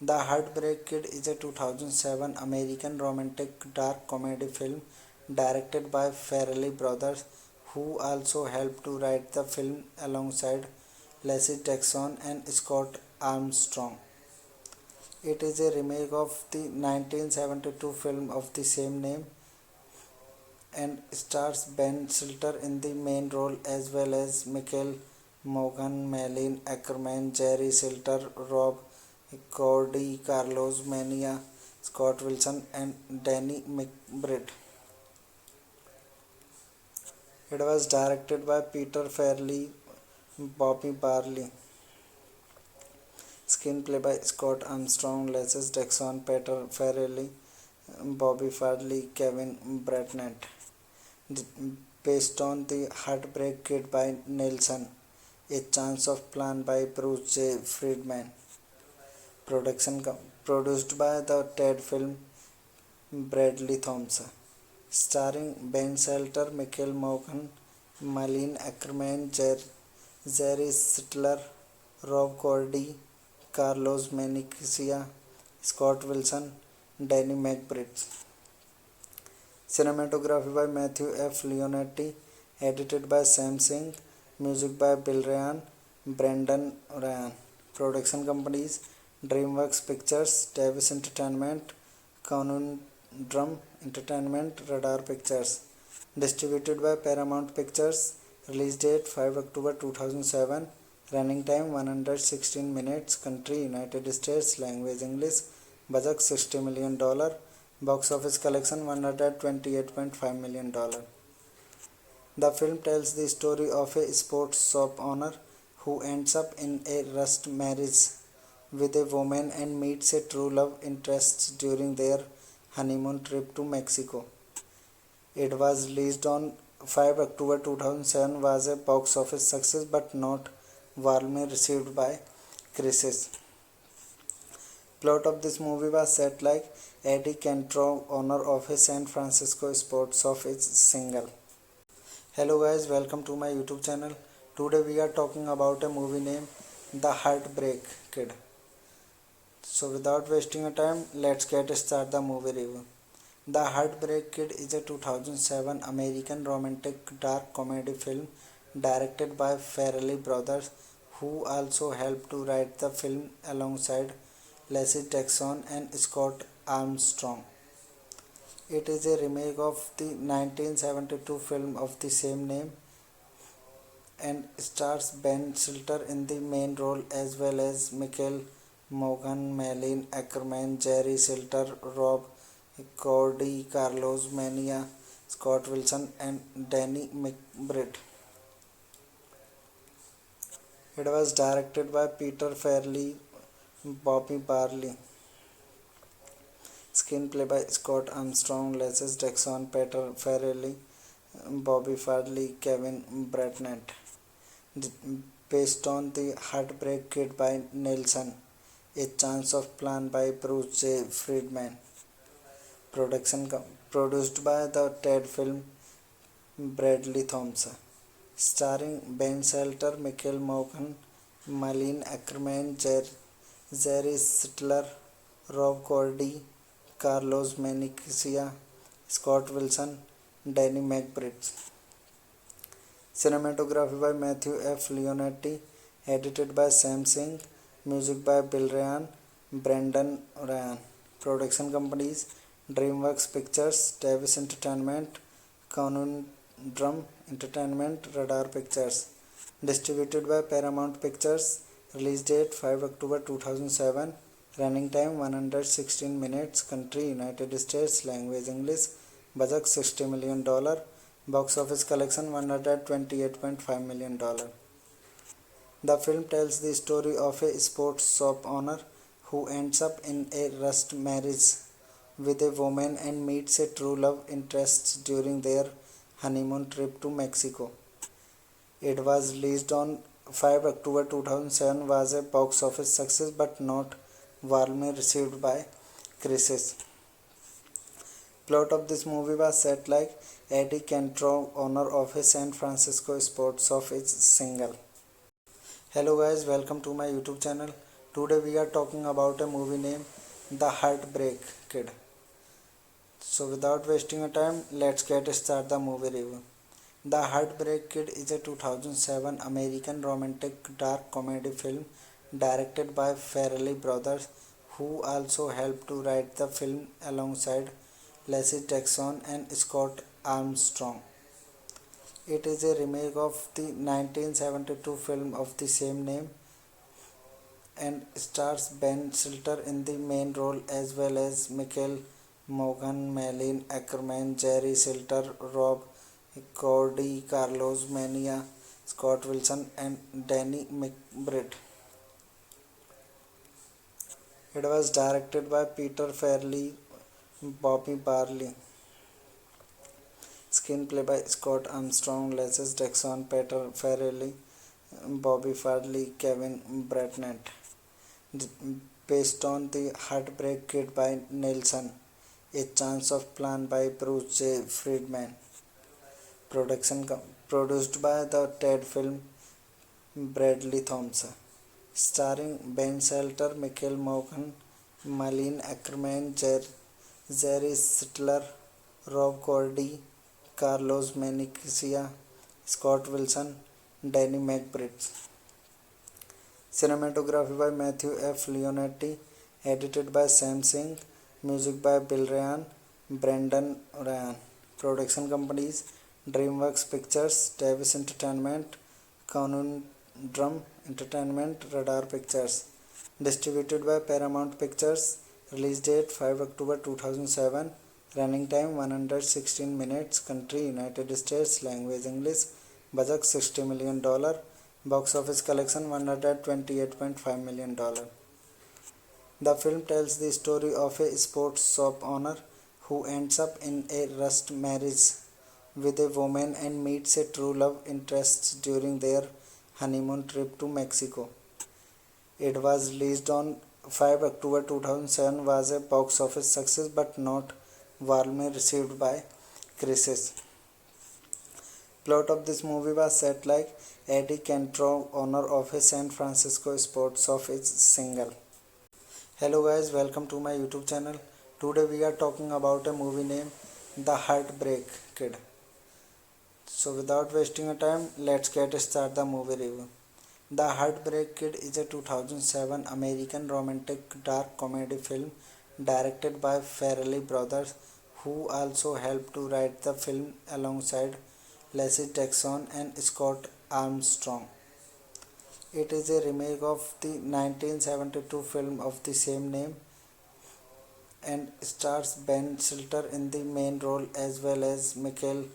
The Heartbreak Kid is a 2007 American romantic dark comedy film directed by Farrelly brothers, who also helped to write the film alongside Leslie Dixon and Scott Armstrong. It is a remake of the 1972 film of the same name and stars Ben Stiller in the main role as well as Michael Morgan, Malin Ackerman, Jerry Stiller, Rob Cordy, Carlos Mania, Scott Wilson, and Danny McBride. It was directed by Peter Farrelly, Bobby Barley. Screenplay by Scott Armstrong, Leslie Dixon, Peter Farrelly, Bobby Farley, Kevin Bratnett. Based on The Heartbreak Kid by Nelson, A Chance of Plan by Bruce J. Friedman. Produced by the Ted Film Bradley Thompson. Starring Ben Shelter, Michael Morgan, Malin Ackerman, Jerry Stiller, Rob Cordy, Carlos Menecia, Scott Wilson, Danny McBride. Cinematography by Matthew F. Leonetti, edited by Sam Singh, music by Bill Ryan, Brendan Ryan. Production companies DreamWorks Pictures, Davis Entertainment, Conundrum Entertainment, Radar Pictures. Distributed by Paramount Pictures. Release date 5 October 2007. Running time 116 minutes. Country United States. Language English. Budget $60 million. Box office collection $128.5 million. The film tells the story of a sports shop owner who ends up in a rushed marriage with a woman and meets a true love interest during their honeymoon trip to Mexico. It was released on 5 October 2007, was a box office success but not warmly received by critics. Plot of this movie was set like Eddie Cantrell, owner of a San Francisco sports shop, is single. Hello guys, welcome to my YouTube channel. Today we are talking about a movie named The Heartbreak Kid. So without wasting a time, let's get started the movie review. The Heartbreak Kid is a 2007 American romantic dark comedy film directed by Farrelly brothers, who also helped to write the film alongside Leslie Jackson and Scott Armstrong. It is a remake of the 1972 film of the same name and stars Ben Stiller in the main role as well as Michael Morgan, Malin Ackerman, Jerry Stiller, Rob Cordy, Carlos Mania, Scott Wilson, and Danny McBride. It was directed by Peter Farrelly, Bobby Barley. Screenplay by Scott Armstrong, Leslie Jackson, Peter Farrelly, Bobby Farley, Kevin Bratnett. Based on The Heartbreak Kid by Nelson, A Chance of Plan by Bruce J. Friedman. Produced by the Ted Film Bradley Thompson. Starring Ben Shelter, Michael Morgan, Malin Ackerman, Jerry Stiller, Rob Cordy, Carlos Menecia, Scott Wilson, Danny McBride. Cinematography by Matthew F. Leonetti, edited by Sam Singh, music by Bill Ryan, Brendan Ryan. Production companies DreamWorks Pictures, Davis Entertainment, Conundrum Entertainment, Radar Pictures. Distributed by Paramount Pictures. Release date 5 October 2007. Running time 116 minutes. Country United States. Language English. Budget $60 million. Box office collection $128.5 million. The film tells the story of a sports shop owner who ends up in a rushed marriage with a woman and meets a true love interest during their honeymoon trip to Mexico. It was released on 5 October 2007, was a box office success but not warmly received by critics. Plot of this movie was set like Eddie Cantrell, owner of a San Francisco sports shop, is single. Hello guys, welcome to my YouTube channel. Today we are talking about a movie named The Heartbreak Kid. So without wasting a time, let's get start the movie review. The Heartbreak Kid is a 2007 American romantic dark comedy film directed by Farrelly brothers, who also helped to write the film alongside Leslie Jackson and Scott Armstrong. It is a remake of the 1972 film of the same name and stars Ben Stiller in the main role as well as Michael Morgan, Malin Ackerman, Jerry Stiller, Rob Cordy, Carlos Mania, Scott Wilson, and Danny McBride. It was directed by Peter Farrelly, Bobby Barley. Screenplay by Scott Armstrong, Leslie Jackson, Peter Farrelly, Bobby Farley, Kevin Bratnett. Based on The Heartbreak Kid by Nelson, A Chance of Plan by Bruce J. Friedman. Produced by the Ted Film Bradley Thompson. Starring Ben Shelter, Michael Morgan, Malin Ackerman, Jerry Stiller, Rob Cordy, Carlos Menecia, Scott Wilson, Danny McBride. Cinematography by Matthew F. Leonetti, edited by Sam Singh, music by Bill Ryan, Brendan Ryan. Production companies DreamWorks Pictures, Davis Entertainment, Conundrum Entertainment, Radar Pictures. Distributed by Paramount Pictures. Release date 5 October 2007. Running time 116 minutes. Country United States. Language English. Budget $60 million. Box office collection $128.5 million. The film tells the story of a sports shop owner who ends up in a rushed marriage with a woman and meets a true love interest during their honeymoon trip to Mexico. It was released on 5 October 2007, was a box office success but not warmly received by critics. Plot of this movie was set like Eddie Cantrell, owner of a San Francisco sports shop, is single. Hello guys, welcome to my YouTube channel. Today we are talking about a movie named The Heartbreak Kid. So without wasting a time, let's get start the movie review. The Heartbreak Kid is a 2007 American romantic dark comedy film directed by Farrelly brothers, who also helped to write the film alongside Leslie Jackson and Scott Armstrong. It is a remake of the 1972 film of the same name and stars Ben Stiller in the main role as well as Michael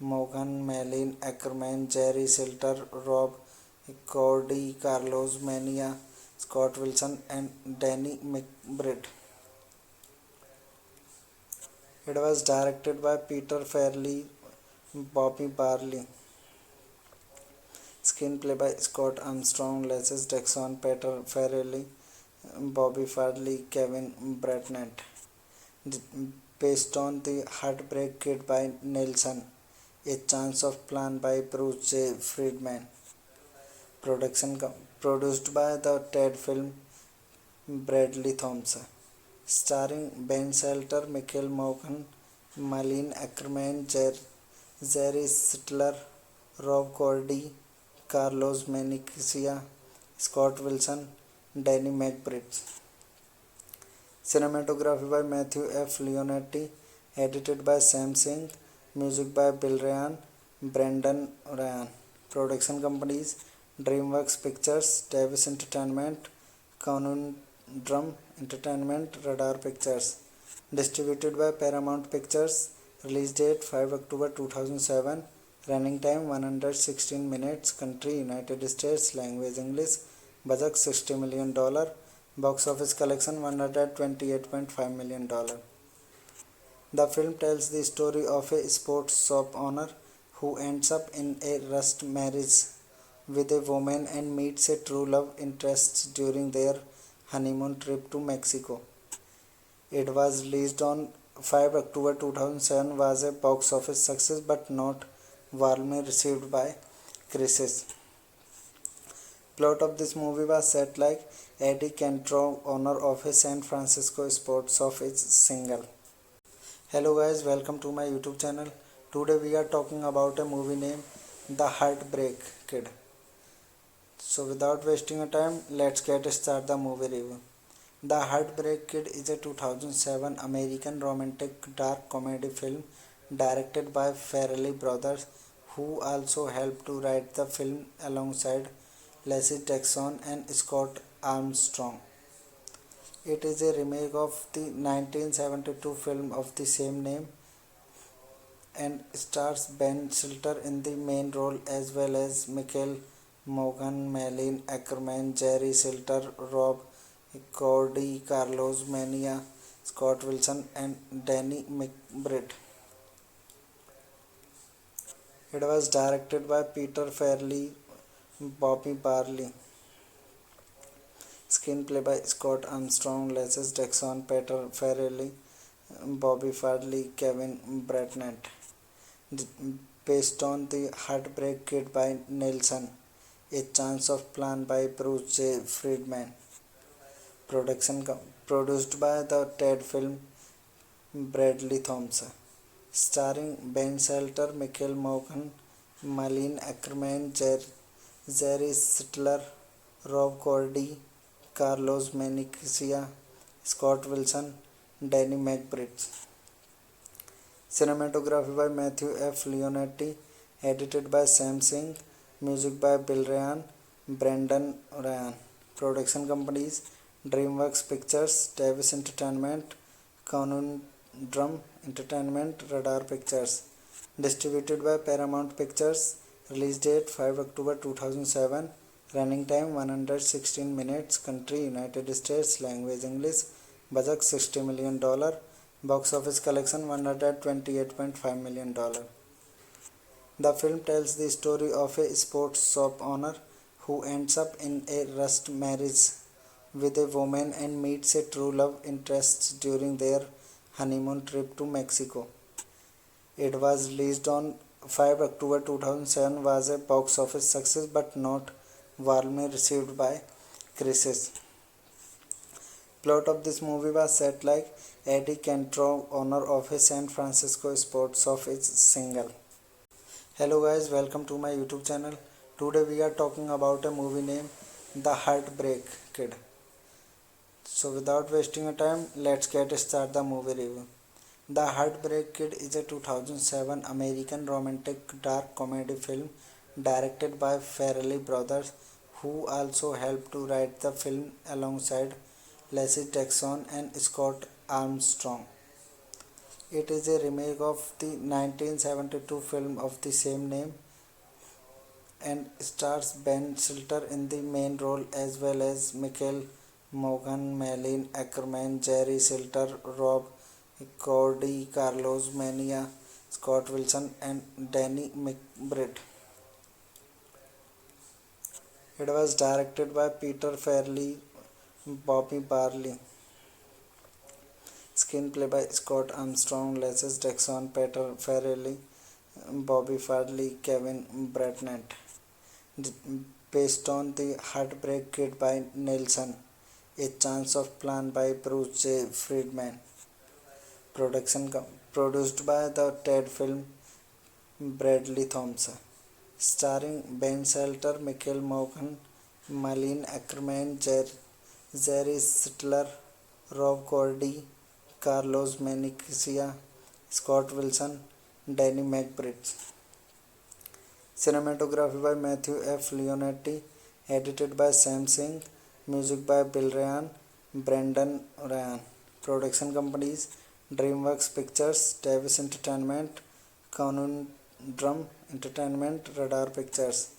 Morgan, Malin Ackerman, Jerry Stiller, Rob Cordy, Carlos Mania, Scott Wilson, and Danny McBride. It was directed by Peter Farrelly, Bobby Barley. Screenplay by Scott Armstrong, Leslie Jackson, Peter Farrelly, Bobby Farley, Kevin Bratnett. Based on The Heartbreak Kid by Nelson, A Chance of Plan by Bruce J. Friedman. Produced by the Ted Film Bradley Thompson. Starring Ben Shelter, Michael Morgan, Malin Ackerman, Jerry Stiller, Rob Cordy, Carlos Menecia, Scott Wilson, Danny McBride. Cinematography by Matthew F. Leonetti, edited by Sam Singh, music by Bill Ryan, Brendan Ryan. Production companies DreamWorks Pictures, Davis Entertainment, Conundrum Entertainment, Radar Pictures. Distributed by Paramount Pictures. Release date 5 October 2007. Running time 116 minutes. Country United States. Language English. Budget $60 million. Box office collection $128.5 million. The film tells the story of a sports shop owner who ends up in a rushed marriage with a woman and meets a true love interest during their honeymoon trip to Mexico. It was released on 5 October 2007, was a box office success but not warmly received by critics. Plot of this movie was set like Eddie Cantrell, owner of a San Francisco sports shop, is single. Hello guys, welcome to my YouTube channel. Today we are talking about a movie named The Heartbreak Kid. So without wasting a time, let's get start the movie review. The Heartbreak Kid is a 2007 American romantic dark comedy film directed by Farrelly brothers, who also helped to write the film alongside Leslie Jackson and Scott Armstrong. It is a remake of the 1972 film of the same name and stars Ben Stiller in the main role as well as Michael Morgan, Malin Ackerman, Jerry Stiller, Rob Cordy, Carlos Mania, Scott Wilson, and Danny McBride. It was directed by Peter Farrelly, Bobby Barley. Screenplay by Scott Armstrong, Leslie Jackson, Peter Farrelly, Bobby Farley, Kevin Bratnett. Based on The Heartbreak Kid by Nelson, A Chance of Plan by Bruce J. Friedman. Produced by the Ted Film Bradley Thompson. Starring Ben Shelter, Michael Morgan, Malin Ackerman, Jerry Stiller, Rob Cordy, Carlos Menecia, Scott Wilson, Danny McBride. Cinematography by Matthew F. Leonetti, edited by Sam Singh, music by Bill Ryan, Brendan Ryan. Production companies DreamWorks Pictures, Davis Entertainment, Conundrum Entertainment, Radar Pictures. Distributed by Paramount Pictures. Release date 5 October 2007. Running time 116 minutes. Country United States. Language English. Budget $60 million. Box office collection $128.5 million. The film tells the story of a sports shop owner who ends up in a rushed marriage with a woman and meets a true love interest during their honeymoon trip to Mexico. It was released on 5 October 2007, was a box office success but not warmly received by critics. Plot of this movie was set like Eddie Cantrell, owner of a San Francisco sports shop, is single. Hello guys, welcome to my YouTube channel. Today we are talking about a movie named The Heartbreak Kid. So without wasting a time, let's get start the movie review. The Heartbreak Kid is a 2007 American romantic dark comedy film directed by Farrelly brothers, who also helped to write the film alongside Leslie Jackson and Scott Armstrong. It is a remake of the 1972 film of the same name and stars Ben Stiller in the main role as well as Michael Morgan, Malin Ackerman, Jerry Silter, Rob Cordy, Carlos Mania, Scott Wilson, and Danny McBride. It was directed by Peter Farrelly, Bobby Barley. Screenplay by Scott Armstrong, Leslie Jackson, Peter Farrelly, Bobby Farley, Kevin Bratnett. Based on The Heartbreak Kid by Nelson, A Chance of Plan by Bruce J. Friedman. Produced by the Ted Film Bradley Thompson. Starring Ben Shelter, Michael Morgan, Malin Ackerman, Jerry Sittler, Rob Cordy, Carlos Menecia, Scott Wilson, Danny McBride. Cinematography by Matthew F. Leonetti, edited by Sam Singh, music by Bill Ryan, Brendan Ryan. Production companies DreamWorks Pictures, Davis Entertainment, Conundrum Entertainment, Radar Pictures.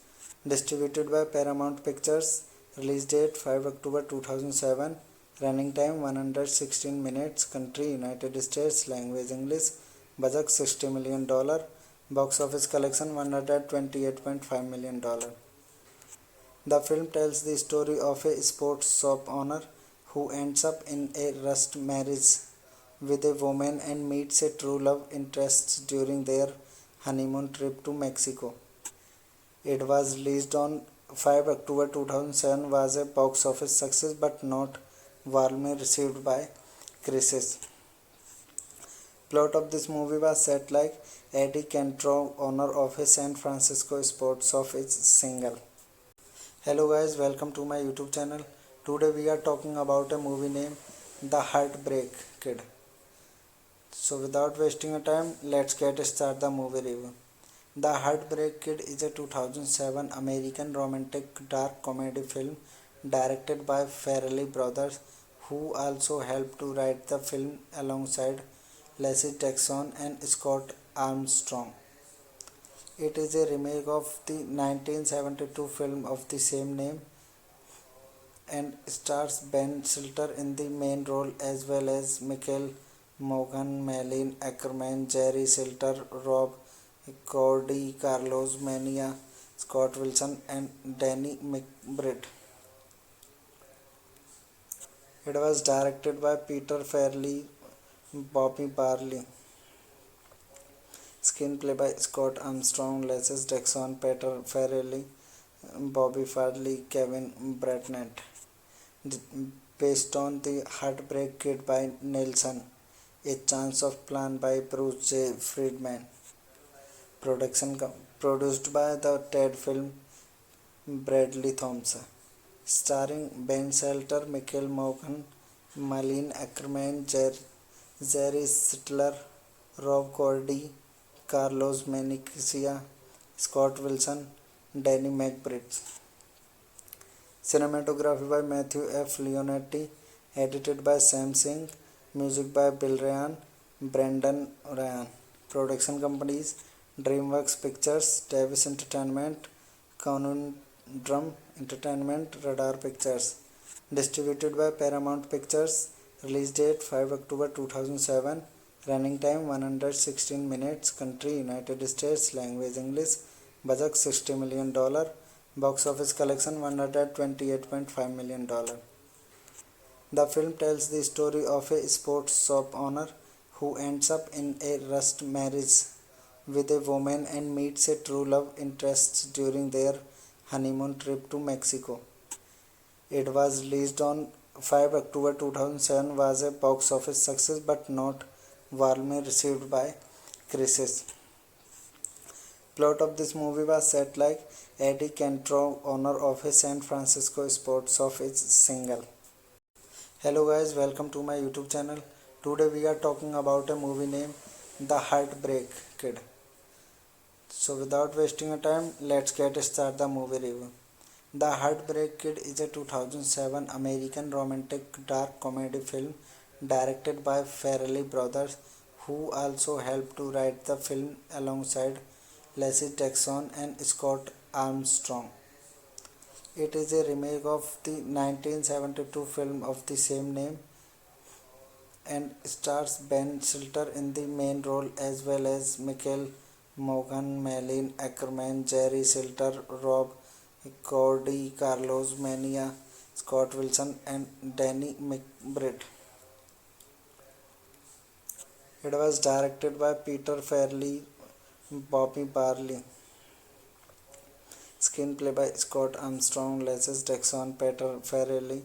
Distributed by Paramount Pictures. Release date 5 October 2007. Running time 116 minutes. Country United States. Language English. Budget $60 million. Box office collection $128.5 million. The film tells the story of a sports shop owner who ends up in a rushed marriage with a woman and meets a true love interest during their honeymoon trip to Mexico. It was released on 5 October 2007, was a box office success but not warmly received by critics. Plot of this movie was set like Eddie Cantrell, owner of a San Francisco sports shop, is single. Hello guys, welcome to my YouTube channel. Today we are talking about a movie named The Heartbreak Kid. So without wasting a time, let's get start the movie review. The Heartbreak Kid is a 2007 American romantic dark comedy film directed by Farrelly brothers, who also helped to write the film alongside Leslie Jackson and Scott Armstrong. It is a remake of the 1972 film of the same name and stars Ben Stiller in the main role as well as Michael Morgan, Malin Ackerman, Jerry Silter, Rob Cordy, Carlos Mania, Scott Wilson, and Danny McBride. It was directed by Peter Farrelly, Bobby Barley. Screenplay by Scott Armstrong, Leslie Jackson, Peter Farrelly, Bobby Farley, Kevin Bratnett. Based on The Heartbreak Kid by Nelson, A Chance of Plan by Bruce J. Friedman. Produced by the Ted Film Bradley Thompson. Starring Ben Shelter, Michael Morgan, Malin Ackerman, Jerry Sittler, Rob Cordy, Carlos Menecia, Scott Wilson, Danny McBride. Cinematography by Matthew F. Leonetti, edited by Sam Singh, music by Bill Ryan, Brendan Ryan. Production companies DreamWorks Pictures, Davis Entertainment, Conundrum Entertainment, Radar Pictures. Distributed by Paramount Pictures. Release date 5 October 2007. Running time 116 minutes. Country United States. Language English. Budget $60 million. Box office collection $128.5 million. The film tells the story of a sports shop owner who ends up in a rushed marriage with a woman and meets a true love interest during their honeymoon trip to Mexico. It was released on 5 October 2007, was a box office success but not warmly received by critics. Plot of this movie was set like Eddie Cantrell, owner of a San Francisco sports shop, is single. Hello guys, welcome to my YouTube channel. Today we are talking about a movie named The Heartbreak Kid. So without wasting a time, let's get start the movie review. The Heartbreak Kid is a 2007 American romantic dark comedy film directed by Farrelly brothers, who also helped to write the film alongside Leslie Jackson and Scott Armstrong. It is a remake of the 1972 film of the same name and stars Ben Stiller in the main role as well as Michael Morgan, Malin Ackerman, Jerry Stiller, Rob Cordy, Carlos Mania, Scott Wilson, and Danny McBride. It was directed by Peter Farrelly, Bobby Barley. Screenplay by Scott Armstrong, Leslie Jackson, Peter Farrelly,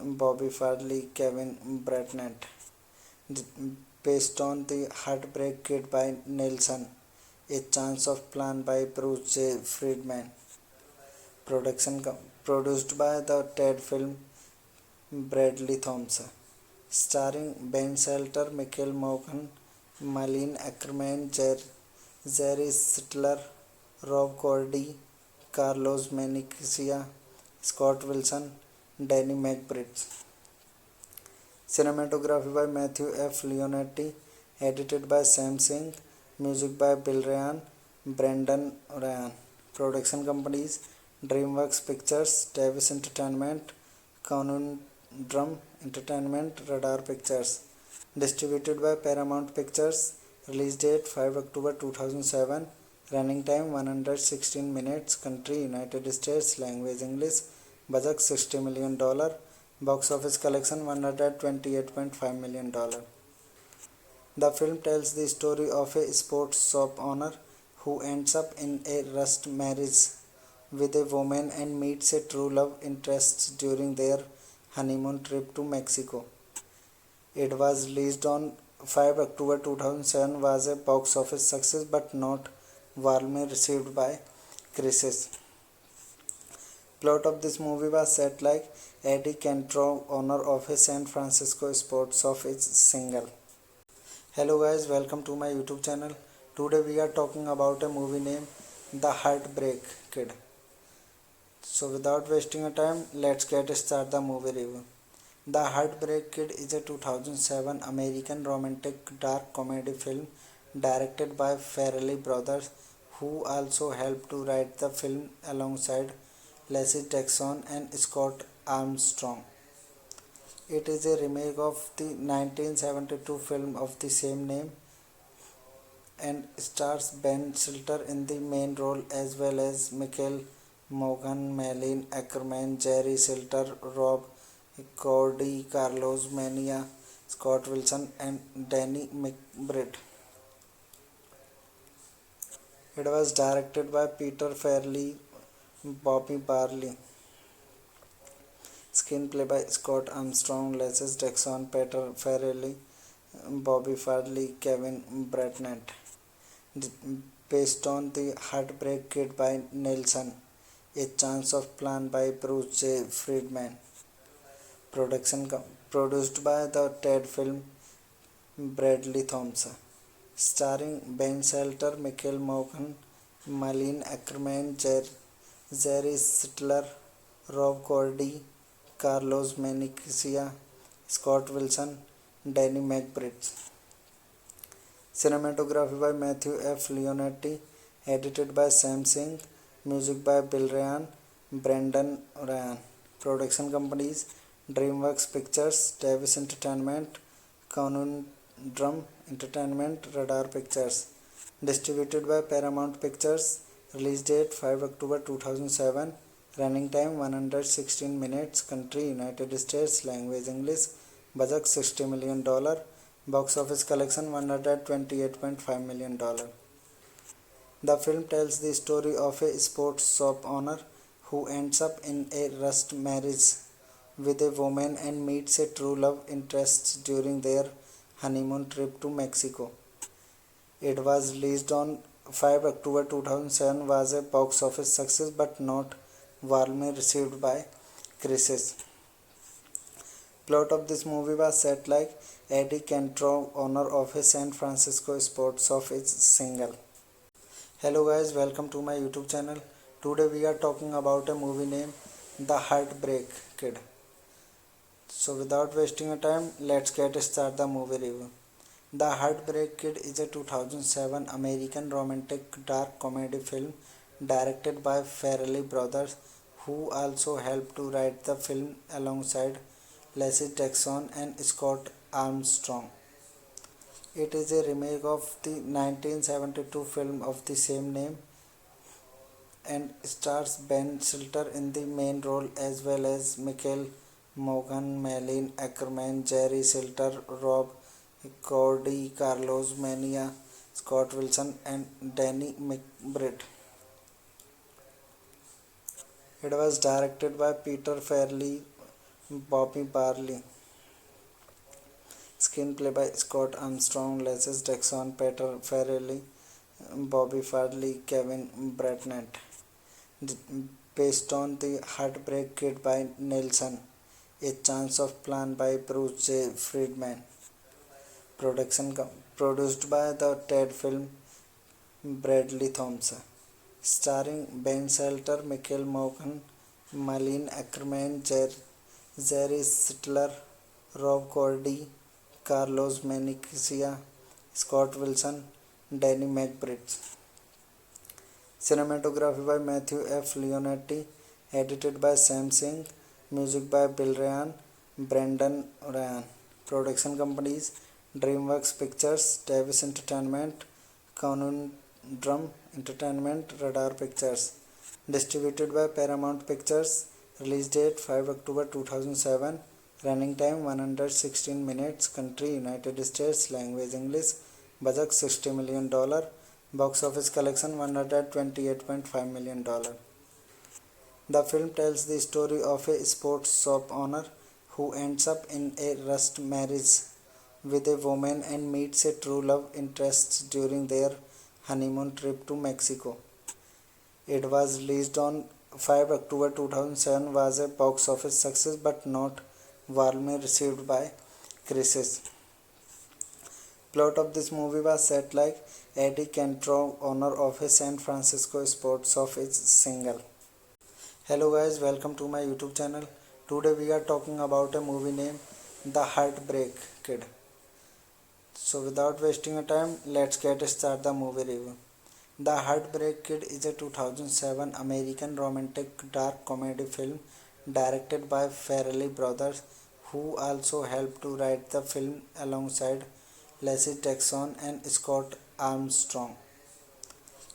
Bobby Farley, Kevin Bratnett. Based on The Heartbreak Kid by Nelson, A Chance of Plan by Bruce J. Friedman. Produced by the Ted Film Bradley Thompson. Starring Ben Shelter, Michael Morgan, Malin Ackerman, Jerry Stiller, Rob Cordy, Carlos Menecia, Scott Wilson, Danny McBride. Cinematography by Matthew F. Leonetti, edited by Sam Singh, music by Bill Ryan, Brendan Ryan. Production companies DreamWorks Pictures, Davis Entertainment, Conundrum Entertainment, Radar Pictures. Distributed by Paramount Pictures. Release date 5 October 2007. Running time 116 minutes. Country United States. Language English. Budget $60 million. Box office collection $128.5 million. The film tells the story of a sports shop owner who ends up in a rushed marriage with a woman and meets a true love interest during their honeymoon trip to Mexico. It was released on 5 October 2007, was a box office success but not warmly received by critics. Plot of this movie was set like Eddie Cantrell, owner of a San Francisco sports shop, is single. Hello guys, welcome to my YouTube channel. Today we are talking about a movie named The Heartbreak Kid. So without wasting a time, let's get start the movie review. The Heartbreak Kid is a 2007 American romantic dark comedy film directed by Farrelly brothers, who also helped to write the film alongside Leslie Jackson and Scott Armstrong. It is a remake of the 1972 film of the same name and stars Ben Stiller in the main role as well as Michael Morgan, Malin Ackerman, Jerry Stiller, Rob Cordy, Carlos Mania, Scott Wilson, and Danny McBride. It was directed by Peter Farrelly, Bobby Barley. Screenplay by Scott Armstrong, Leslie Jackson, Peter Farrelly, Bobby Farley, Kevin Bratnett. Based on The Heartbreak Kid by Nelson, A Chance of Plan by Bruce J. Friedman. Produced by the Ted Film Bradley Thompson. Starring Ben Shelter, Michael Morgan, Malin Ackerman, Jerry Stiller, Rob Cordy, Carlos Menecia, Scott Wilson, Danny McBride. Cinematography by Matthew F. Leonetti, edited by Sam Singh, music by Bill Ryan, Brendan Ryan. Production companies DreamWorks Pictures, Davis Entertainment, Conundrum Entertainment, Radar Pictures. Distributed by Paramount Pictures. Release date 5 October 2007. Running time 116 minutes. Country United States. Language English. Budget $60 million. Box office collection $128.5 million. The film tells the story of a sports shop owner who ends up in a rushed marriage with a woman and meets a true love interest during their honeymoon trip to Mexico. It was released on 5 October 2007 was a box office success but not warmly received by critics. Plot of this movie was set like Eddie Cantrell, owner of a San Francisco sports shop, is single. Hello guys, welcome to my YouTube channel. Today we are talking about a movie named The Heartbreak Kid. So without wasting a time, let's get start the movie review. The Heartbreak Kid is a 2007 American romantic dark comedy film directed by Farrelly brothers, who also helped to write the film alongside Leslie Jackson and Scott Armstrong. It is a remake of the 1972 film of the same name and stars Ben Stiller in the main role as well as Michael Morgan, Malin Ackerman, Jerry Stiller, Rob Cordy, Carlos Mania, Scott Wilson, and Danny McBride. It was directed by Peter Farrelly, Bobby Barley. Screenplay by Scott Armstrong, Leslie Jackson, Peter Farrelly, Bobby Farley, Kevin Bratnett. Based on The Heartbreak Kid by Nelson, A Chance of Plan by Bruce J. Friedman. Produced by the Ted Film Bradley Thompson. Starring Ben Stiller, Michael Morgan, Malin Ackerman, Jerry Stiller, Rob Cordy, Carlos Mencia, Scott Wilson, Danny McBride. Cinematography by Matthew F. Leonetti, edited by Sam Singh, music by Bill Ryan, Brendan Ryan. Production companies DreamWorks Pictures, Davis Entertainment, Conundrum Entertainment, Radar Pictures. Distributed by Paramount Pictures. Release date 5 October 2007. Running time 116 minutes. Country United States. Language English. Budget $60 million. Box office collection $128.5 million. The film tells the story of a sports shop owner who ends up in a rushed marriage with a woman and meets a true love interest during their honeymoon trip to Mexico. It was released on 5 October 2007, was a box office success but not warmly received by critics. Plot of this movie was set like Eddie Cantrell, owner of a San Francisco sports shop, is single. Hello guys, welcome to my YouTube channel. Today we are talking about a movie named The Heartbreak Kid. So without wasting a time, let's get start the movie review. The Heartbreak Kid is a 2007 American romantic dark comedy film directed by Farrelly brothers, who also helped to write the film alongside Leslie Jackson and Scott Armstrong.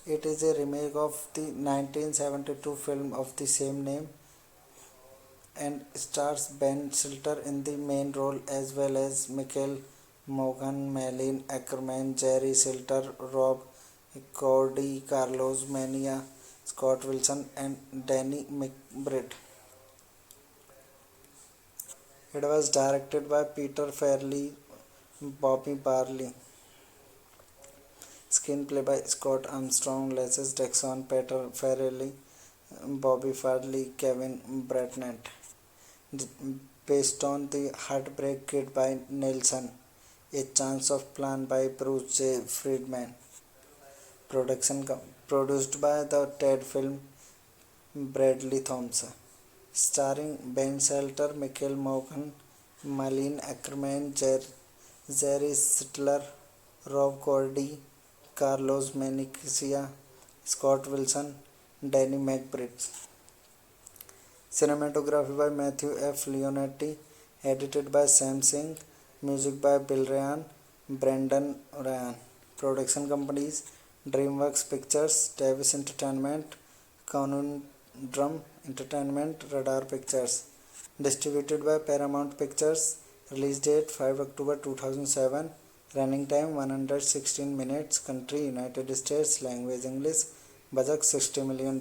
It is a remake of the 1972 film of the same name and stars Ben Stiller in the main role as well as Michael Morgan, Malin Ackerman, Jerry Stiller, Rob Cordy, Carlos Mania, Scott Wilson, and Danny McBride. It was directed by Peter Farrelly, Bobby Barley. Screenplay by Scott Armstrong, Leslie Jackson, Peter Farrelly, Bobby Farley, Kevin Bratnett. Based on The Heartbreak Kid by Nelson, A Chance of Plan by Bruce J. Friedman. Produced by the Ted Film Bradley Thompson. Starring Ben Stiller, Michael Morgan, Malin Ackerman, Jerry Stiller, Rob Cordy, Carlos Mencia, Scott Wilson, Danny McBride. Cinematography by Matthew F. Leonetti, edited by Sam Singh, music by Bill Ryan, Brendan Ryan. Production companies DreamWorks Pictures, Davis Entertainment, Conundrum Entertainment, Radar Pictures. Distributed by Paramount Pictures. Release date 5 October 2007. Running time 116 minutes. Country United States. Language English. Budget $60 million.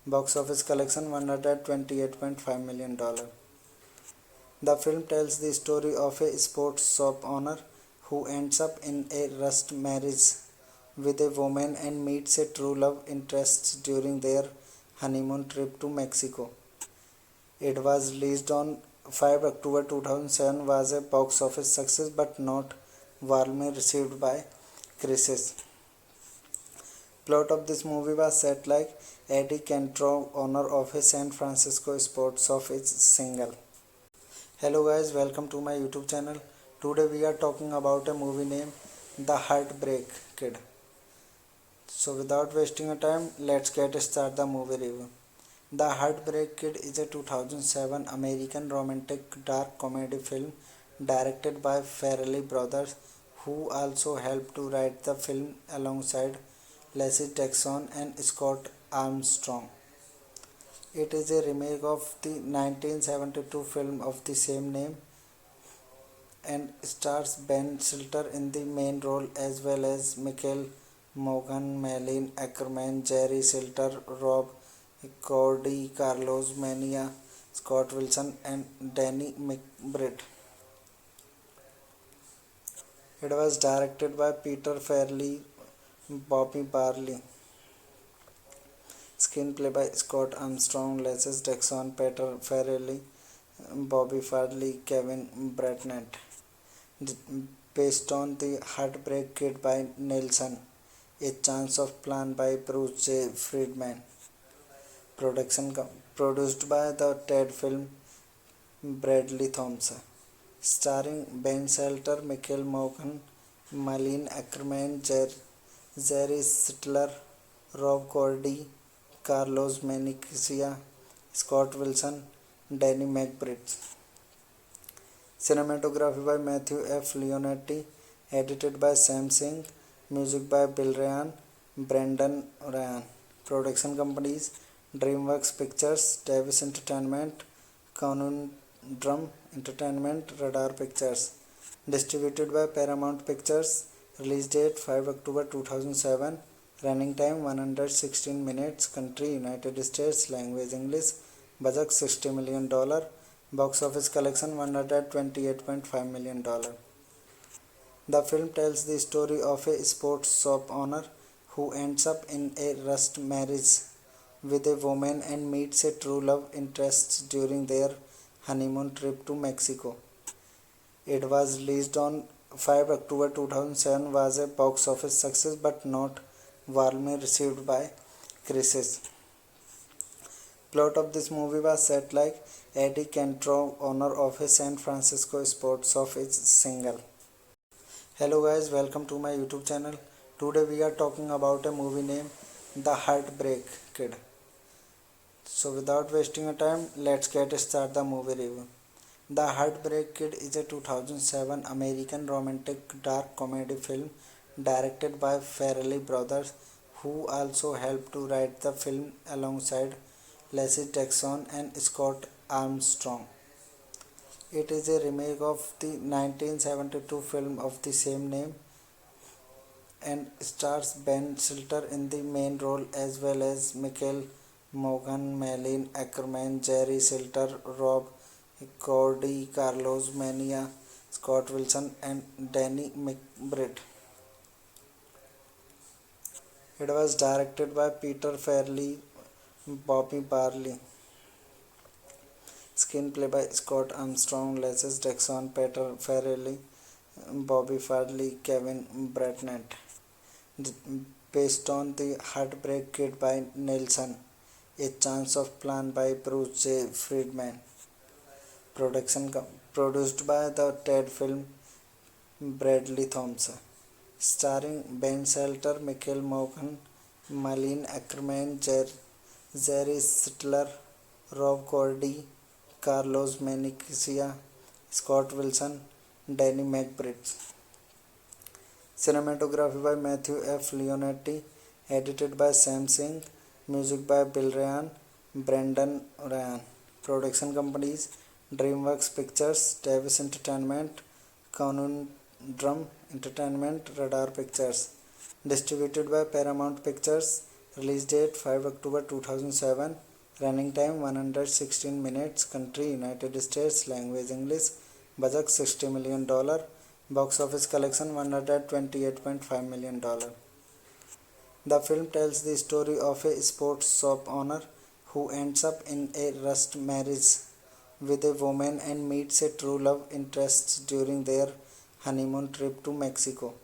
Box office collection $128.5 million. The film tells the story of a sports shop owner who ends up in a rushed marriage with a woman and meets a true love interest during their honeymoon trip to Mexico. It was released on 5 October 2007, was a box office success but not warmly received by critics. Plot of this movie was set like Eddie Cantrell, owner of a San Francisco sports shop, is single. Hello guys, welcome to my YouTube channel. Today we are talking about a movie named The Heartbreak Kid. So without wasting a time, let's get start the movie review. The Heartbreak Kid is a 2007 American romantic dark comedy film directed by Farrelly brothers, who also helped to write the film alongside Leslie Jackson and Scott Armstrong. It is a remake of the 1972 film of the same name and stars Ben Stiller in the main role as well as Michael Morgan, Malin Ackerman, Jerry Stiller, Rob Cordy, Carlos Mania, Scott Wilson, and Danny McBride. It was directed by Peter Farrelly, Bobby Barley. Screenplay by Scott Armstrong, Leslie Jackson, Peter Farrelly, Bobby Farley, Kevin Bratnett. Based on The Heartbreak Kid by Nelson, A Chance of Plan by Bruce J. Friedman. Produced by the Ted Film Bradley Thompson. Starring Ben Stiller, Michael Morgan, Malin Ackerman, Jerry Stiller, Rob Cordy, Carlos Mencia, Scott Wilson, Danny McBride. Cinematography by Matthew F. Leonetti, edited by Sam Singh, music by Bill Ryan, Brendan Ryan. Production companies DreamWorks Pictures, Davis Entertainment, Conundrum Entertainment, Radar Pictures. Distributed by Paramount Pictures. Release date 5 October 2007. Running time 116 minutes. Country United States. Language English. Budget $60 million. Box office collection $128.5 million. The film tells the story of a sports shop owner who ends up in a rushed marriage with a woman and meets a true love interest during their honeymoon trip to Mexico. It was released on 5 October 2007, was a box office success but not warmly received by critics. Plot of this movie was set like Eddie Cantrell, owner of a San Francisco sports shop, is single. Hello guys, welcome to my YouTube channel. Today we are talking about a movie named The Heartbreak Kid. So without wasting a time, let's get start the movie review. The Heartbreak Kid is a 2007 American romantic dark comedy film directed by Farrelly brothers, who also helped to write the film alongside Leslie Jackson and Scott Armstrong. It is a remake of the 1972 film of the same name and stars Ben Stiller in the main role as well as Michael Morgan, Malin Ackerman, Jerry Stiller, Rob Cordy, Carlos Mania, Scott Wilson, and Danny McBride. It was directed by Peter Farrelly, Bobby Barley. Screenplay by Scott Armstrong, Leslie Jackson, Peter Farrelly, Bobby Farley, Kevin Bratnett. Based on The Heartbreak Kid by Nelson, A Chance of Plan by Bruce J. Friedman. Produced by the Ted Film Bradley Thompson. Starring Ben Stiller, Michael Morgan, Malin Ackerman, Jerry Stiller, Rob Cordy, Carlos Mencia, Scott Wilson, Danny McBride. Cinematography by Matthew F. Leonetti, edited by Sam Singh, music by Bill Ryan, Brendan Ryan. Production companies DreamWorks Pictures, Davis Entertainment, Conundrum Entertainment, Radar Pictures. Distributed by Paramount Pictures. Release date 5 October 2007. Running time 116 minutes. Country United States. Language English. Budget $60 million. Box office collection $128.5 million. The film tells the story of a sports shop owner who ends up in a rushed marriage with a woman and meets a true love interest during their honeymoon trip to Mexico.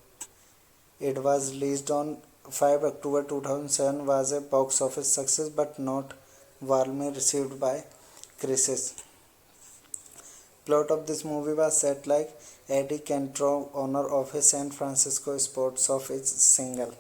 It was released on 5 October 2007, was a box office success but not warmly received by critics. Plot of this movie was set like Eddie Cantor, owner of a San Francisco sports shop, is single.